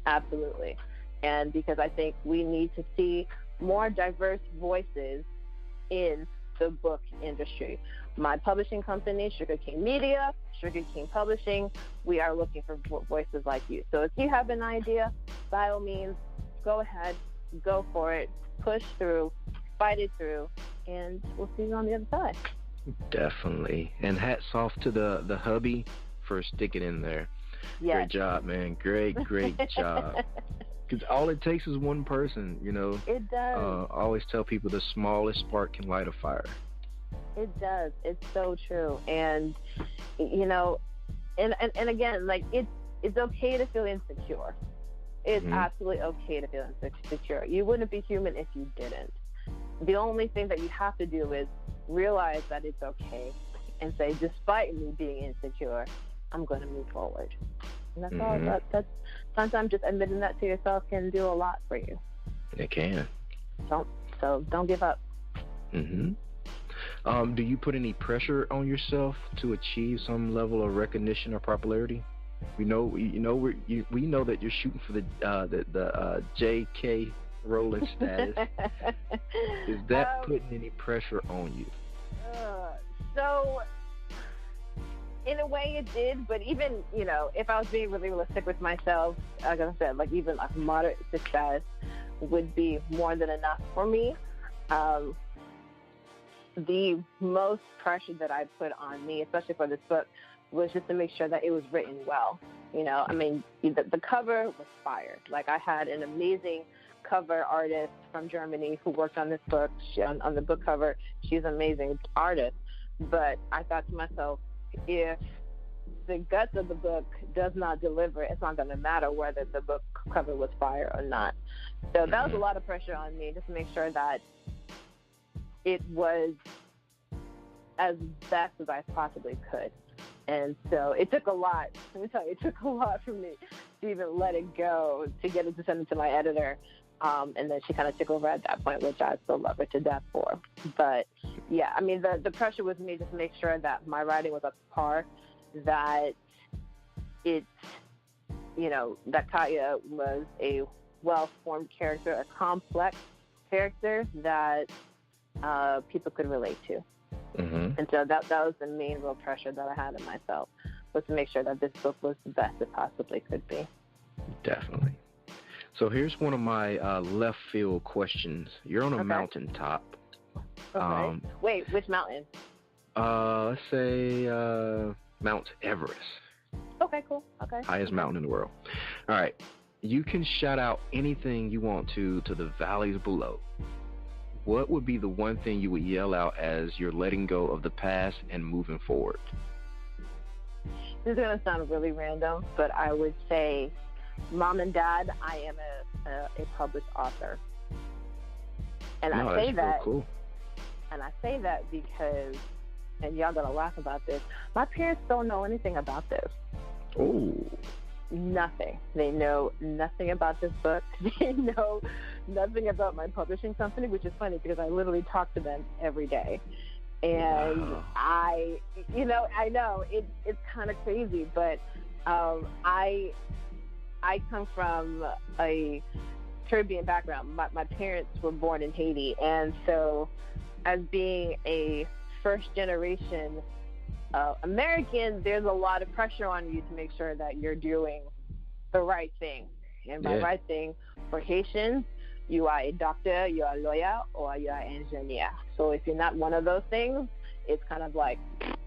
Absolutely. And because I think we need to see more diverse voices in the book industry. My publishing company, Sugar King Media, Sugar King Publishing, we are looking for voices like you. So if you have an idea, by all means, go ahead, go for it, push through, fight it through, and we'll see you on the other side. Definitely. And hats off to the hubby for sticking in there. Yes. Great job, man. Great job. Because all it takes is one person, you know. It does. I always tell people the smallest spark can light a fire. It does. It's so true. And, you know, and again, like, it's okay to feel insecure. It's absolutely okay to feel insecure. You wouldn't be human if you didn't. The only thing that you have to do is realize that it's okay and say, despite me being insecure, I'm going to move forward. And that's all. That's sometimes just admitting that to yourself can do a lot for you. It can. Don't give up. Do you put any pressure on yourself to achieve some level of recognition or popularity? We know that you're shooting for the J.K. Rowling status. Is that putting any pressure on you? So, in a way it did, but even, you know, if I was being really realistic with myself, like I said, like even like moderate success would be more than enough for me. The most pressure that I put on me, especially for this book, was just to make sure that it was written well. You know, I mean, the cover was fire. Like, I had an amazing cover artist from Germany who worked on this book. On the book cover, she's an amazing artist. But I thought to myself, if the guts of the book does not deliver, it's not going to matter whether the book cover was fire or not. So that was a lot of pressure on me, just to make sure that it was as best as I possibly could. And so it took a lot. Let me tell you, it took a lot for me to even let it go, to get it to send it to my editor. And then she kind of took over at that point, which I still love her to death for. But, yeah, I mean, the pressure was me just to make sure that my writing was up to par, that it's, you know, that Kaya was a well-formed character, a complex character that people could relate to. And so that was the main real pressure that I had on myself, was to make sure that this book was the best it possibly could be. Definitely. So here's one of my left field questions. You're on a mountaintop. Okay. Wait, which mountain? Let's say Mount Everest. Okay, cool. Okay. Highest mountain in the world. All right. You can shout out anything you want to the valleys below. What would be the one thing you would yell out as you're letting go of the past and moving forward? This is going to sound really random, but I would say, Mom and Dad, I am a published author. And I say that, cool. And I say that because, and y'all gonna laugh about this, my parents don't know anything about this. Oh. Nothing. They know nothing about this book. They know nothing about my publishing company, which is funny because I literally talk to them every day. And wow. I know it's kind of crazy, but I come from a Caribbean background. My parents were born in Haiti, and so as being a first generation American, there's a lot of pressure on you to make sure that you're doing the right thing. And by right thing, for Haitians, you are a doctor, you are a lawyer, or you are an engineer. So if you're not one of those things, it's kind of like,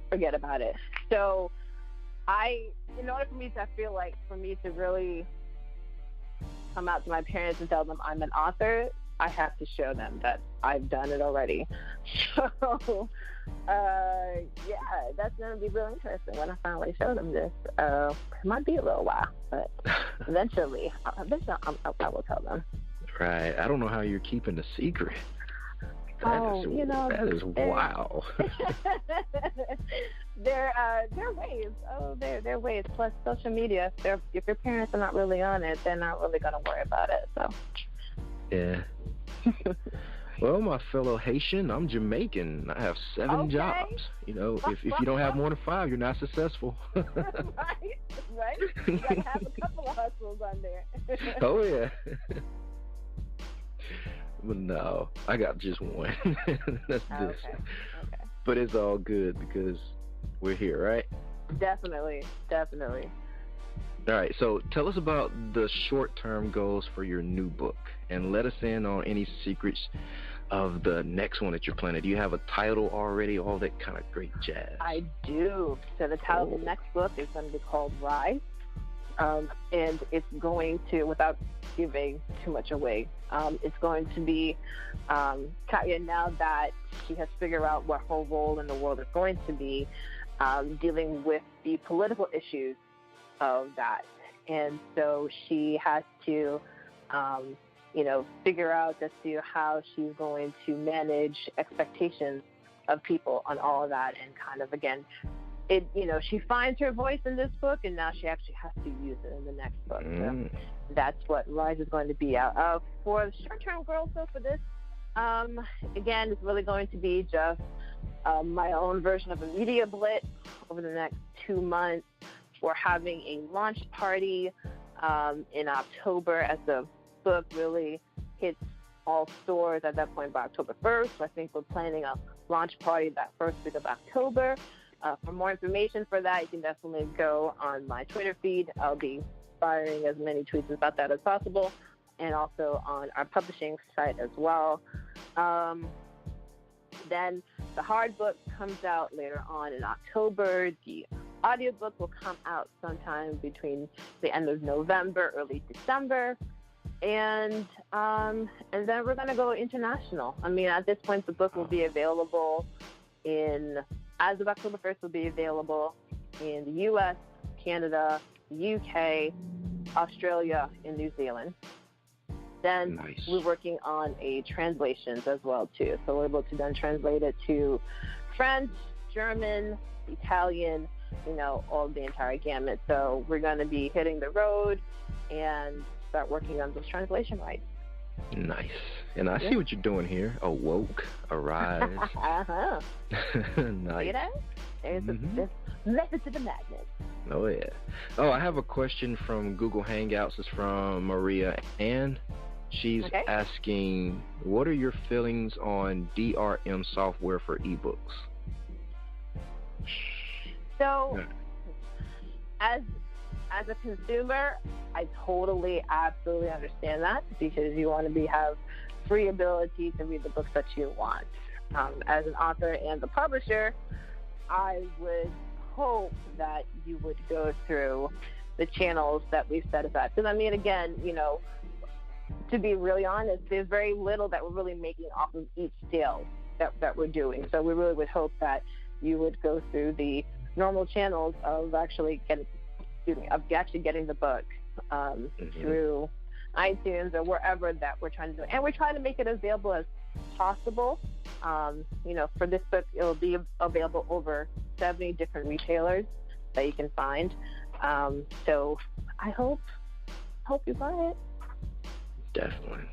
forget about it. So in order for me to really come out to my parents and tell them I'm an author, I have to show them that I've done it already. So, that's going to be real interesting when I finally show them this. It might be a little while, but eventually I will tell them. Right. I don't know how you're keeping the secret. That is wow. There are ways. There are ways. Plus, social media. If your parents are not really on it, they're not really going to worry about it. So. Yeah. Well, my fellow Haitian, I'm Jamaican. I have 7 jobs. You know, if you don't have more than 5, you're not successful. Right. You got to have a couple of hustles on there. Oh yeah. But no, I got just one. That's this. Okay. But it's all good because we're here, right? Definitely. All right, so tell us about the short-term goals for your new book, and let us in on any secrets of the next one that you're planning. Do you have a title already? All that kind of great jazz. I do. So the title of the next book is going to be called Rise, and it's going to, without giving too much away, it's going to be Katya, now that she has figured out what her role in the world is going to be, dealing with the political issues of that. And so she has to, figure out as to how she's going to manage expectations of people on all of that. And kind of, again, she finds her voice in this book, and now she actually has to use it in the next book. So that's what Rise is going to be out. For the short-term goals, though, for this, again, it's really going to be just my own version of a media blitz over the next 2 months. We're having a launch party in October as the book really hits all stores at that point by October 1st. So I think we're planning a launch party that first week of October. For more information for that, you can definitely go on my Twitter feed. I'll be firing as many tweets about that as possible, and also on our publishing site as well. Then the hard book comes out later on in October. The audiobook will come out sometime between the end of November, early December. And then we're going to go international. I mean, at this point, the book will be available as of October 1st, will be available in the U.S., Canada, UK, Australia, and New Zealand. Then we're working on a translations as well, too. So we're able to then translate it to French, German, Italian, all the entire gamut. So we're going to be hitting the road and start working on those translation rights. Nice. And I see what you're doing here. Awoke, arise. Nice. See that? There's the method to the madness. Oh, yeah. Oh, I have a question from Google Hangouts. It's from Maria Ann. She's asking, what are your feelings on DRM software for ebooks? So, as a consumer, I totally, absolutely understand that, because you want to have free ability to read the books that you want. As an author and the publisher, I would hope that you would go through the channels that we've set aside. Because, I mean, again, to be really honest, there's very little that we're really making off of each sale that we're doing. So we really would hope that you would go through the normal channels of actually getting the book through iTunes or wherever that we're trying to do. And we're trying to make it available as possible. For this book, it'll be available over 70 different retailers that you can find. So I hope you buy it. Definitely.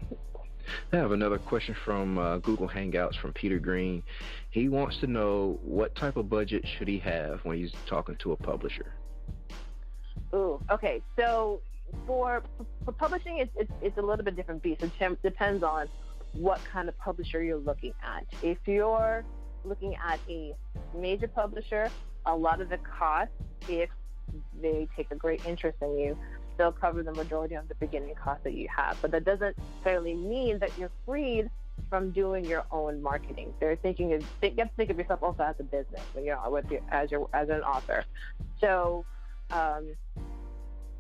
I have another question from Google Hangouts from Peter Green. He wants to know, what type of budget should he have when he's talking to a publisher? Ooh, okay. So for publishing, it's a little bit different beast. It depends on what kind of publisher you're looking at. If you're looking at a major publisher, a lot of the costs, if they take a great interest in you, they'll cover the majority of the beginning costs that you have. But that doesn't necessarily mean that you're freed from doing your own marketing. You have to think of yourself also as a business when you're as an author. So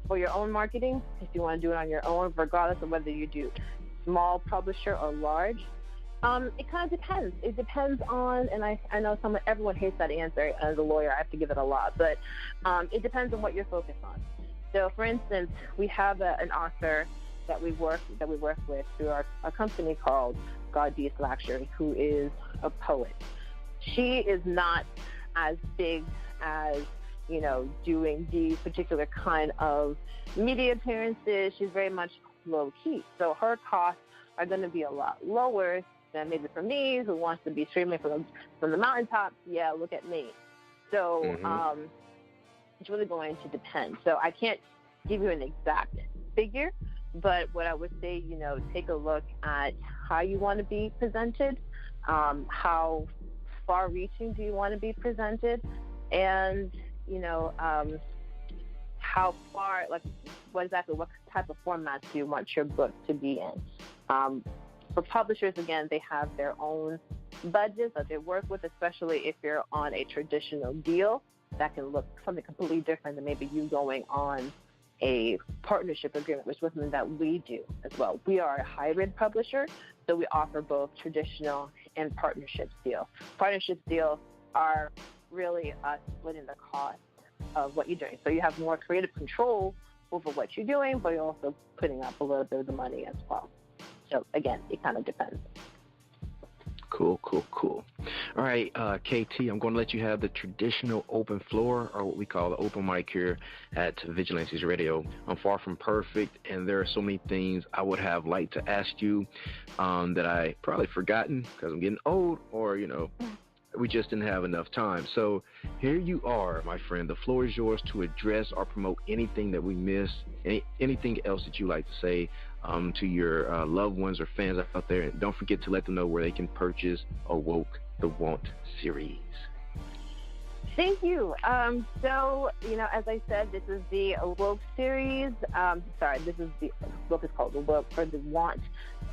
for your own marketing, if you want to do it on your own, regardless of whether you do small publisher or large? It kind of depends. It depends on, and I know everyone hates that answer. As a lawyer, I have to give it a lot, but it depends on what you're focused on. So, for instance, we have an author that we work with through our company called God D. Luxury, who is a poet. She is not as big as, you know, doing the particular kind of media appearances. She's very much low key. So her costs are going to be a lot lower than maybe for me, who wants to be streaming from the mountaintops. Yeah, look at me. So it's really going to depend. So I can't give you an exact figure, but what I would say, you know, take a look at how you want to be presented, how far-reaching do you want to be presented, and, you know, how far, like, what type of format do you want your book to be in? For publishers, again, they have their own budgets that they work with, especially if you're on a traditional deal. That can look something completely different than maybe you going on a partnership agreement, which is something that we do as well. We are a hybrid publisher, so we offer both traditional and partnership deals. Partnership deals are really us splitting the cost of what you're doing. So you have more creative control over what you're doing, but you're also putting up a little bit of the money as well. So again, it kind of depends. Cool. All right, KT, I'm going to let you have the traditional open floor, or what we call the open mic here at Vigilantes Radio. I'm far from perfect, and there are so many things I would have liked to ask you that I probably forgotten because I'm getting old, or, you know, we just didn't have enough time. So here you are, my friend. The floor is yours to address or promote anything that we missed, anything else that you like to say to your loved ones or fans out there. And don't forget to let them know where they can purchase Awoke-the-Want-series. Thank you. So, you know, as I said, this is the Awoke series. The book is called Awoke-the-Want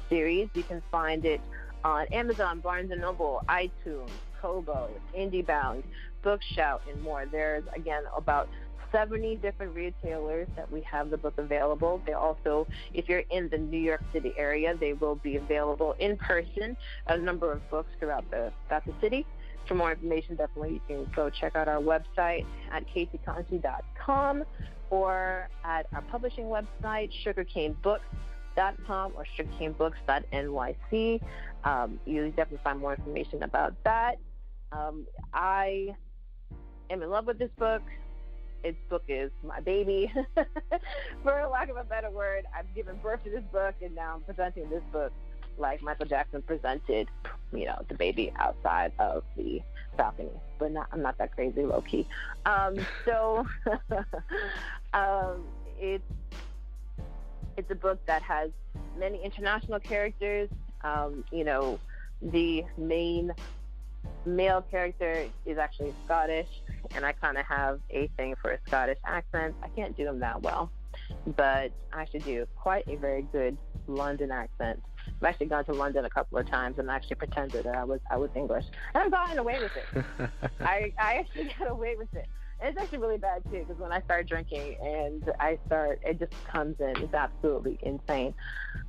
series. You can find it on Amazon, Barnes & Noble, iTunes, Kobo, IndieBound, Bookshout, and more. There's, again, about 70 different retailers that we have the book available. They also, if you're in the New York City area, they will be available in person, a number of books throughout the city. For more information, definitely you can go check out our website at k-t-conte.com or at our publishing website, sugarcanebooks.com or sugarcanebooks.nyc. You definitely find more information about that. I am in love with this book. This book is my baby, for lack of a better word. I've given birth to this book, and now I'm presenting this book like Michael Jackson presented, you know, the baby outside of the balcony. But I'm not that crazy, low key. It's a book that has many international characters. You know, the main male character is actually Scottish, and I kind of have a thing for a Scottish accent. I can't do them that well, but I actually do quite a very good London accent. I've actually gone to London a couple of times and actually pretended that I was English, and I've gotten away with it. I actually got away with it. And it's actually really bad too, because when I start drinking and it just comes in. It's absolutely insane.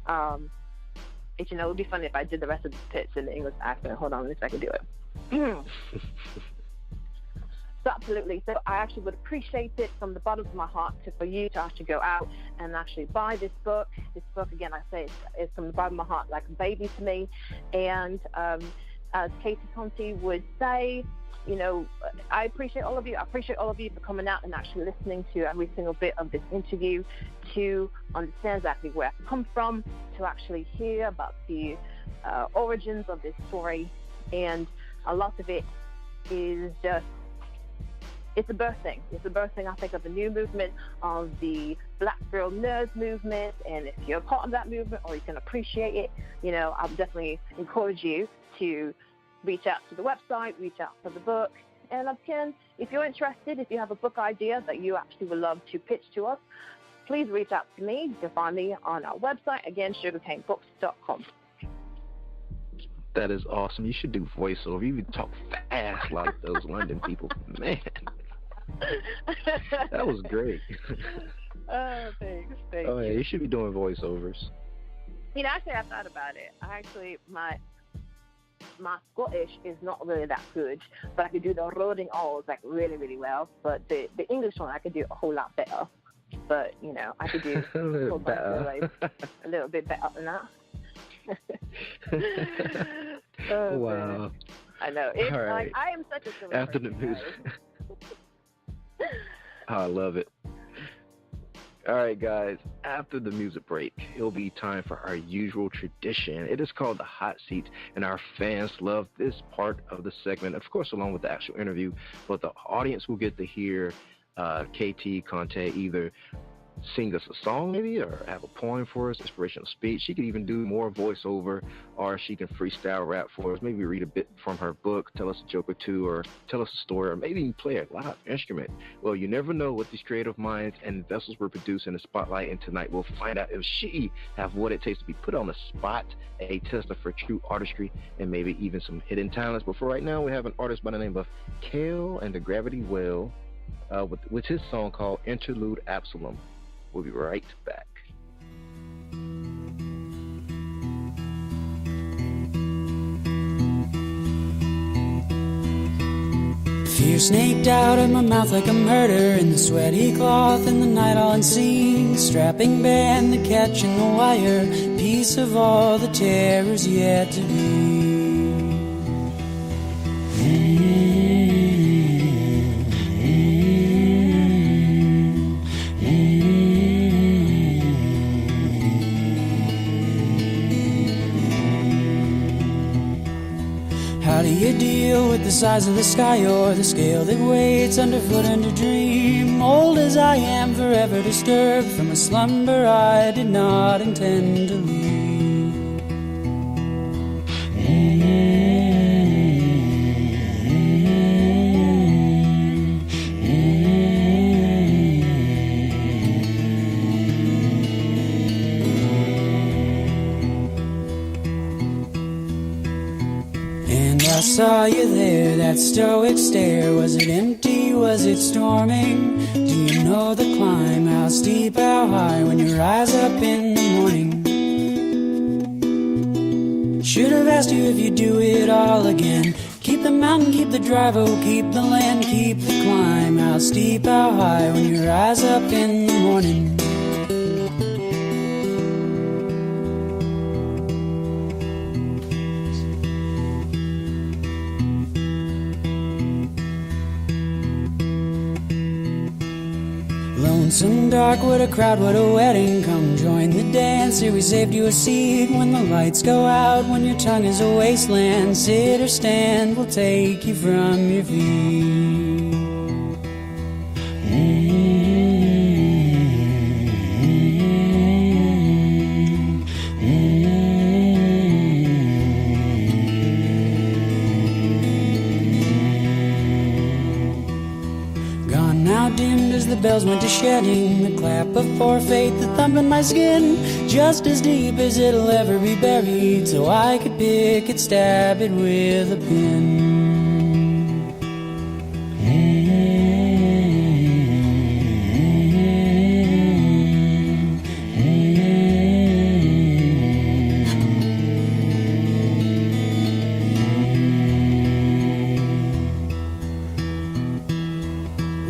You know, it would be funny if I did the rest of the pitch in the English accent. Hold on, let me see if I can do it. So absolutely. So I actually would appreciate it from the bottom of my heart for you to actually go out and actually buy this book. This book, again, I say it's from the bottom of my heart, like a baby to me. And as k-t-conte would say, you know, I appreciate all of you. I appreciate all of you for coming out and actually listening to every single bit of this interview to understand exactly where I come from, to actually hear about the origins of this story. And a lot of it is just, it's a birthing. It's a birthing, I think, of the new movement, of the Black Girl Nerds movement. And if you're part of that movement or you can appreciate it, you know, I'll definitely encourage you to reach out to the website, reach out to the book. And again, if you're interested, if you have a book idea that you actually would love to pitch to us, please reach out to me. You can find me on our website, again, sugarcanebooks.com. That is awesome. You should do voiceover. You would talk fast like those London people. Man, that was great. Thanks. Oh, yeah, you should be doing voiceovers. Actually, I thought about it. My Scottish is not really that good, but I could do the rolling R's like really, really well. But the English one, I could do a whole lot better. But I could do a little better. A little bit better than that. Oh, wow. Man. I know. It's all right. I am such a silly After person, the music. guys. Oh, I love it. All right, guys, after the music break, it'll be time for our usual tradition. It is called the Hot Seat, and our fans love this part of the segment, of course, along with the actual interview, but the audience will get to hear k-t-conte either sing us a song maybe, or have a poem for us, inspirational speech. She could even do more voiceover, or she can freestyle rap for us, maybe read a bit from her book, tell us a joke or two, or tell us a story, or maybe even play a live instrument. Well, you never know what these creative minds and vessels will produce in the spotlight, and tonight we'll find out if she have what it takes to be put on the spot, a tester for true artistry, and maybe even some hidden talents. But for right now, we have an artist by the name of Kale and the Gravity Well, with his song called Interlude Absalom. We'll be right back. Fear snaked out of my mouth like a murder in the sweaty cloth in the night all unseen. Strapping band, the catch and the wire, piece of all the terrors yet to be. How do you deal with the size of the sky or the scale that waits underfoot under dream? Old as I am, forever disturbed from a slumber I did not intend to leave. I saw you there, that stoic stare. Was it empty, was it storming? Do you know the climb? How steep, how high? When you rise up in the morning. Should have asked you if you do it all again. Keep the mountain, keep the drive, oh, keep the land, keep the climb. How steep, how high? When you rise up in the morning. Lonesome, dark, what a crowd, what a wedding. Come join the dance, here we saved you a seat. When the lights go out, when your tongue is a wasteland, sit or stand, we'll take you from your feet. Gone now, dimmed as the bells went to shedding. The clap of poor faith, the thump in my skin, just as deep as it'll ever be buried, so I could pick it, stab it with a pin.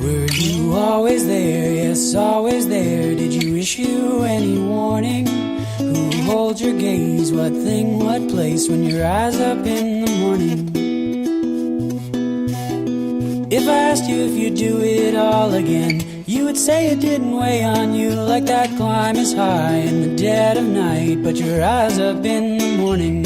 Were you always there? Yes, always there. Did you issue any warning? Who holds your gaze? What thing, what place? When you rise up in the morning. If I asked you if you'd do it all again, you would say it didn't weigh on you like that climb is high in the dead of night, but you rise up in the morning.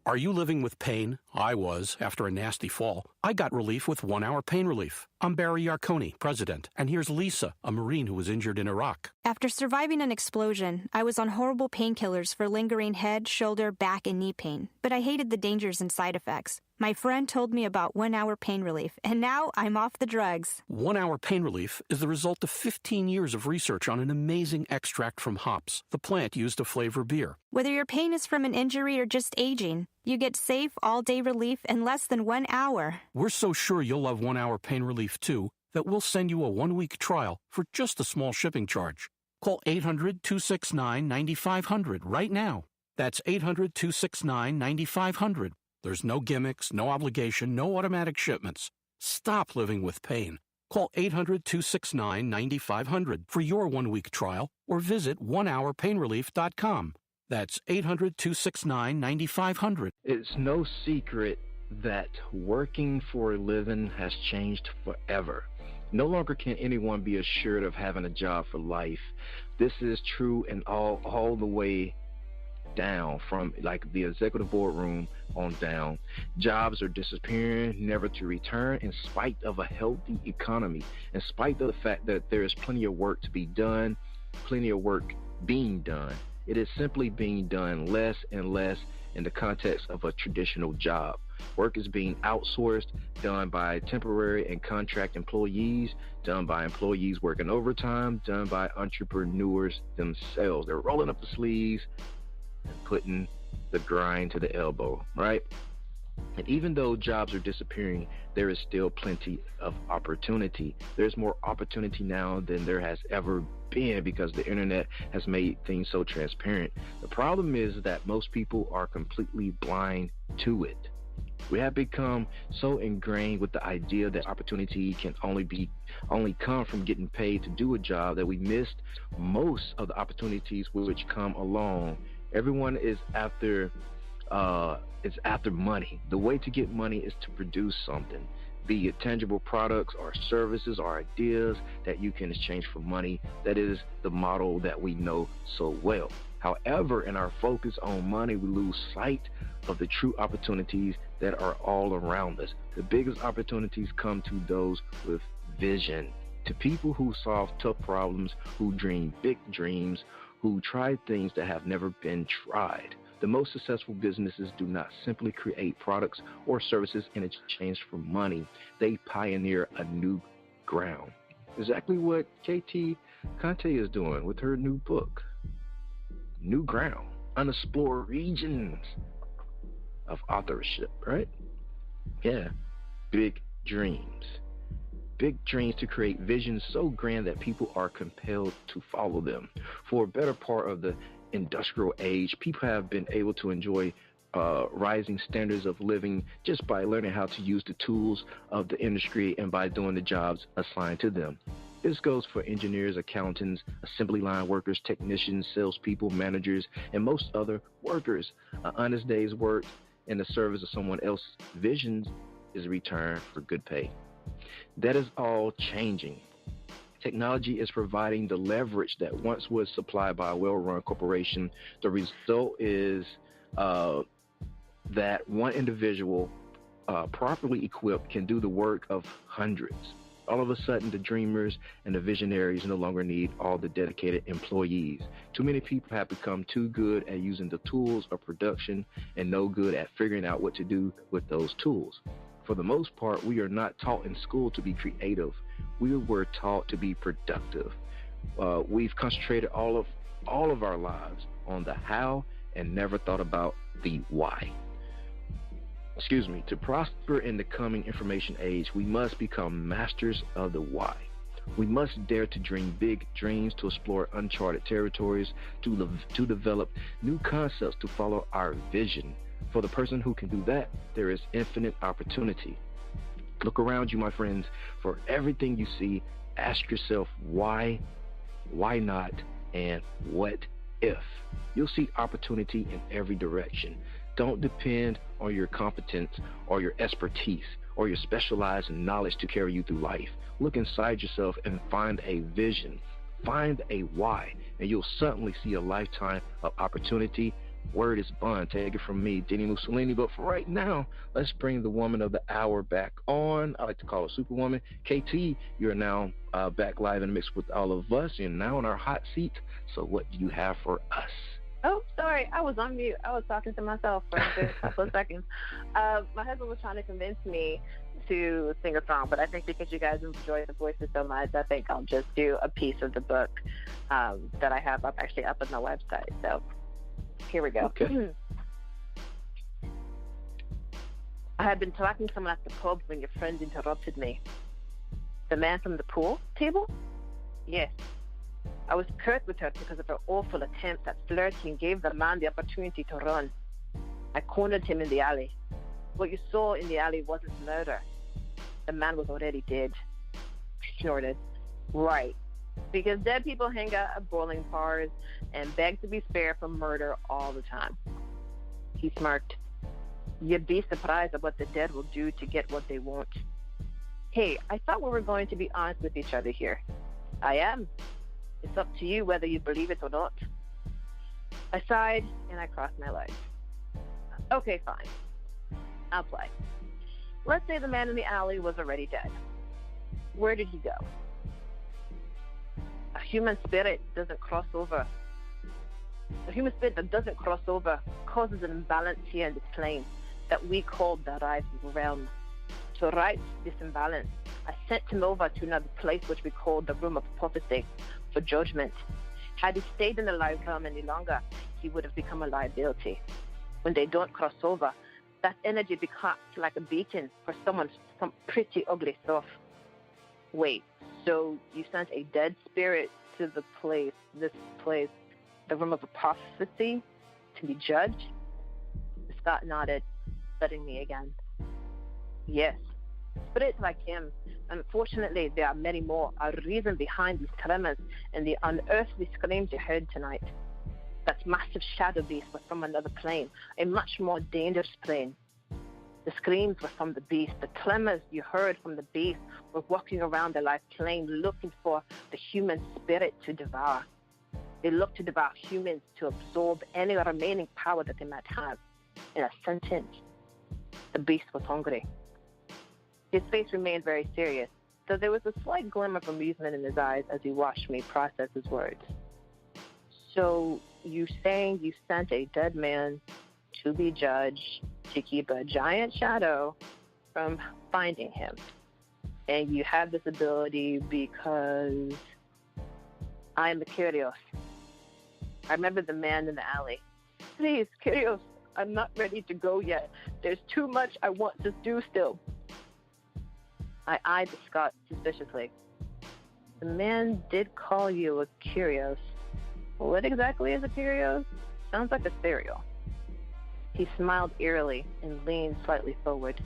Are you living with pain? I was after a nasty fall. I got relief with 1 hour pain relief. I'm Barry Yarkoni, president, and here's Lisa, a Marine who was injured in Iraq. After surviving an explosion, I was on horrible painkillers for lingering head, shoulder, back, and knee pain. But I hated the dangers and side effects. My friend told me about 1 hour pain relief, and now I'm off the drugs. 1 hour pain relief is the result of 15 years of research on an amazing extract from hops, the plant used to flavor beer. Whether your pain is from an injury or just aging, you get safe, all-day relief in less than 1 hour. We're so sure you'll love 1 hour pain relief too that we'll send you a 1-week trial for just a small shipping charge. Call 800-269-9500 right now. That's 800-269-9500. There's no gimmicks, no obligation, no automatic shipments. Stop living with pain. Call 800-269-9500 for your 1-week trial or visit onehourpainrelief.com. That's 800-269-9500. It's no secret that working for a living has changed forever. No longer can anyone be assured of having a job for life. This is true in all the way down, from like the executive boardroom on down. Jobs are disappearing, never to return, in spite of a healthy economy, in spite of the fact that there is plenty of work to be done, plenty of work being done. It is simply being done less and less in the context of a traditional job. Work is being outsourced, done by temporary and contract employees, done by employees working overtime, done by entrepreneurs themselves. They're rolling up the sleeves and putting the grind to the elbow, right? And even though jobs are disappearing, there is still plenty of opportunity. There's more opportunity now than there has ever been because the internet has made things so transparent. The problem is that most people are completely blind to it. We have become so ingrained with the idea that opportunity can only come from getting paid to do a job that we missed most of the opportunities which come along. Everyone is after money. The way to get money is to produce something, be it tangible products or services or ideas that you can exchange for money. That is the model that we know so well. However, in our focus on money, we lose sight of the true opportunities that are all around us. The biggest opportunities come to those with vision, to people who solve tough problems, who dream big dreams, who try things that have never been tried. The most successful businesses do not simply create products or services in exchange for money. They pioneer a new ground. Exactly what k-t-conte is doing with her new book, New Ground, Unexplored Regions of Authorship, right? Yeah, big dreams. Big dreams to create visions so grand that people are compelled to follow them. For a better part of the industrial age, people have been able to enjoy rising standards of living just by learning how to use the tools of the industry and by doing the jobs assigned to them. This goes for engineers, accountants, assembly line workers, technicians, salespeople, managers, and most other workers. An honest day's work in the service of someone else's visions is a return for good pay. That is all changing. Technology is providing the leverage that once was supplied by a well-run corporation. The result is that one individual, properly equipped, can do the work of hundreds. All of a sudden, the dreamers and the visionaries no longer need all the dedicated employees. Too many people have become too good at using the tools of production and no good at figuring out what to do with those tools. For the most part, we are not taught in school to be creative. We were taught to be productive. We've concentrated all of our lives on the how and never thought about the why. To prosper in the coming information age, we must become masters of the why. We must dare to dream big dreams, to explore uncharted territories, to develop new concepts, to follow our vision. For the person who can do that, there is infinite opportunity. Look around you, my friends. For everything you see, ask yourself why not, and what if. You'll see opportunity in every direction. Don't depend on your competence or your expertise or your specialized knowledge to carry you through life. Look inside yourself and find a vision. Find a why, and you'll suddenly see a lifetime of opportunity Word is bond. Take it from me, Dini-Mussolini. But for right now, let's bring the woman of the hour back on. I like to call her Superwoman. KT, you're now back live in the mix with all of us. You're now in our hot seat. So what do you have for us? Oh, sorry. I was on mute. I was talking to myself for a good couple of seconds. My husband was trying to convince me to sing a song, but I think because you guys enjoy the voices so much, I think I'll just do a piece of the book that I have up on my website. So here we go. Okay. I had been talking to someone at the pub when your friend interrupted me. The man from the pool table? Yes. I was curt with her because of her awful attempt at flirting gave the man the opportunity to run. I cornered him in the alley. What you saw in the alley wasn't murder. The man was already dead. I snorted. Right. Because dead people hang out at bowling bars and beg to be spared from murder all the time. He smirked. You'd be surprised at what the dead will do to get what they want. Hey, I thought we were going to be honest with each other here. I am. It's up to you whether you believe it or not. I sighed and I crossed my legs. Okay, fine. I'll play. Let's say the man in the alley was already dead. Where did he go? A human spirit doesn't cross over. A human spirit that doesn't cross over causes an imbalance here in this plane that we call the rising realm. To right this imbalance, I sent him over to another place which we call the room of prophecy for judgment. Had he stayed in the live realm any longer, he would have become a liability. When they don't cross over, that energy becomes like a beacon for some pretty ugly stuff. Wait, so you sent a dead spirit to this place, the room of prophecy, to be judged? Scott nodded, studying me again. Yes, spirits like him. Unfortunately, there are many more. A reason behind these tremors and the unearthly screams you heard tonight. That massive shadow beast was from another plane, a much more dangerous plane. The screams were from the beast. The tremors you heard from the beast were walking around the life plane looking for the human spirit to devour. They looked to devour humans to absorb any remaining power that they might have. In a sentence, the beast was hungry. His face remained very serious, though there was a slight glimmer of amusement in his eyes as he watched me process his words. So, you saying you sent a dead man to be judged to keep a giant shadow from finding him. And you have this ability because I am the Kyrios. I remember the man in the alley. Please, Kyrios, I'm not ready to go yet. There's too much I want to do still. I eyed Scott suspiciously. The man did call you a Kyrios. What exactly is a Kyrios? Sounds like a cereal. He smiled eerily and leaned slightly forward.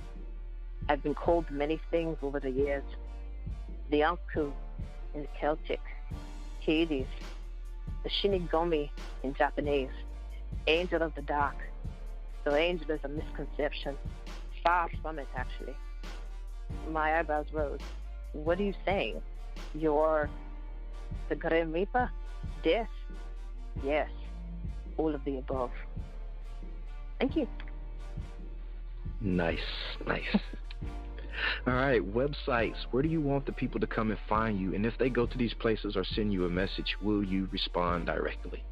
I've been called many things over the years. The Anku in the Celtic, Hades, the Shinigami in Japanese, Angel of the Dark. So angel is a misconception. Far from it, actually. My eyebrows rose. What are you saying? You're the Grim Reaper? Death? Yes. All of the above. Thank you. Nice. All right, websites. Where do you want the people to come and find you? And if they go to these places or send you a message, will you respond directly?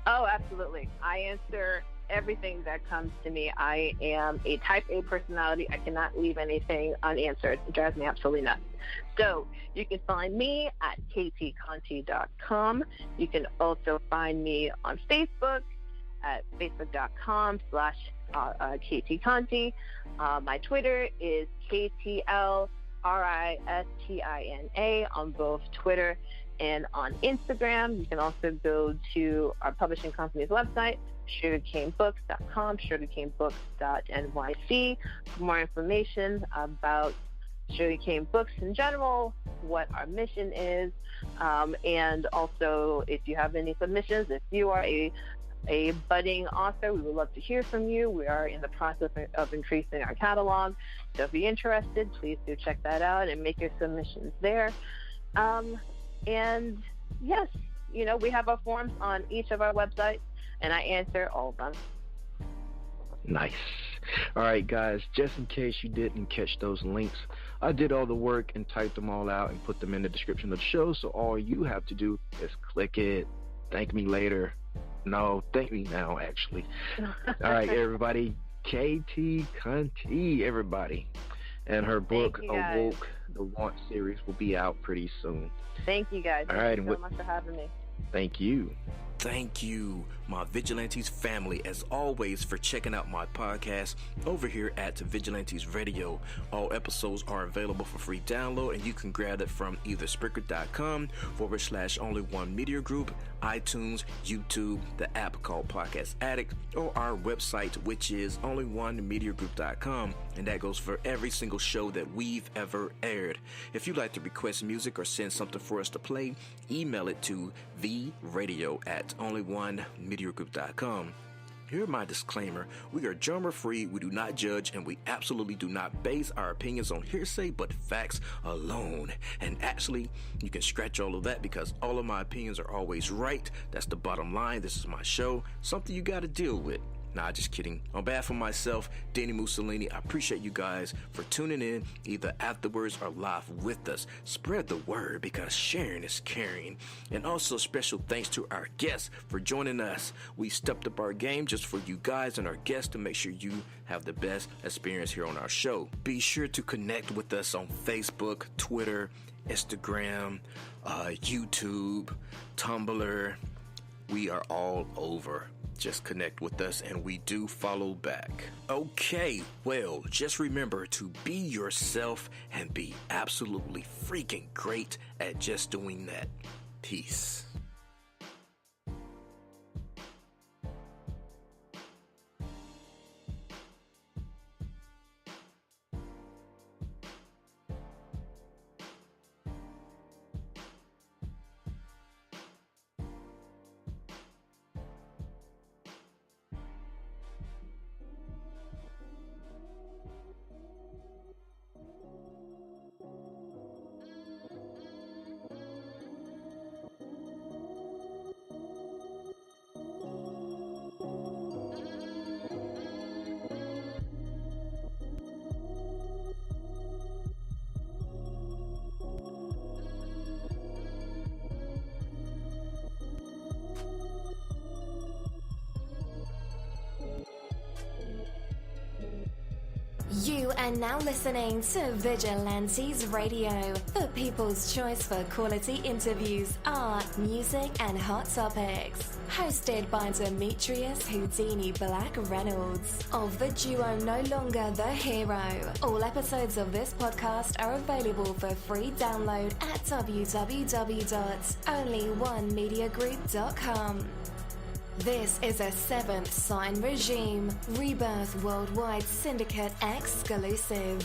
Oh, absolutely. I answer everything that comes to me. I am a type A personality. I cannot leave anything unanswered. It drives me absolutely nuts. So you can find me at k-t-conte.com. You can also find me on Facebook at facebook.com/k-t-conte. My Twitter is KTLRISTINA on both Twitter and on Instagram. You can also go to our publishing company's website, sugarcanebooks.com, sugarcanebooks.nyc, for more information about Sugarcane Books in general, what our mission is, and also if you have any submissions, if you are a budding author, we would love to hear from you. We are in the process of increasing our catalog, so if you're interested, please do check that out and make your submissions there. And yes, we have our forms on each of our websites, and I answer all of them. Nice. All right, guys, just in case you didn't catch those links, I did all the work and typed them all out and put them in the description of the show, so all you have to do is click it. Thank me later. No, thank me now, actually. All right, everybody. k-t-conte, everybody. And her book, Awoke-the-Want-series, will be out pretty soon. Thank you, guys. All right, Thank you so much for having me. Thank you. Thank you, my Vigilantes family, as always, for checking out my podcast over here at Vigilantes Radio. All episodes are available for free download, and you can grab it from either Spreaker.com/only1media group, iTunes, YouTube, the app called Podcast Addict, or our website, which is only1mediagroup.com, and that goes for every single show that we've ever aired. If you'd like to request music or send something for us to play, email it to theradio@only1mediagroup.com. Here's my disclaimer. We are genre-free, we do not judge, and we absolutely do not base our opinions on hearsay but facts alone. And actually, you can scratch all of that because all of my opinions are always right. That's the bottom line. This is my show, something you got to deal with. Nah, just kidding. On behalf of myself, dini-mussolini, I appreciate you guys for tuning in either afterwards or live with us. Spread the word because sharing is caring. And also special thanks to our guests for joining us. We stepped up our game just for you guys and our guests to make sure you have the best experience here on our show. Be sure to connect with us on Facebook, Twitter, Instagram, YouTube, Tumblr. We are all over. Just connect with us and we do follow back. Okay, well, just remember to be yourself and be absolutely freaking great at just doing that. Peace. You are now listening to Vigilantes Radio, the people's choice for quality interviews, art, music, and hot topics. Hosted by Demetrius Houdini Black Reynolds of the duo No Longer the Hero. All episodes of this podcast are available for free download at www.onlyonemediagroup.com. This is a Seventh Sign Regime Rebirth Worldwide Syndicate exclusive.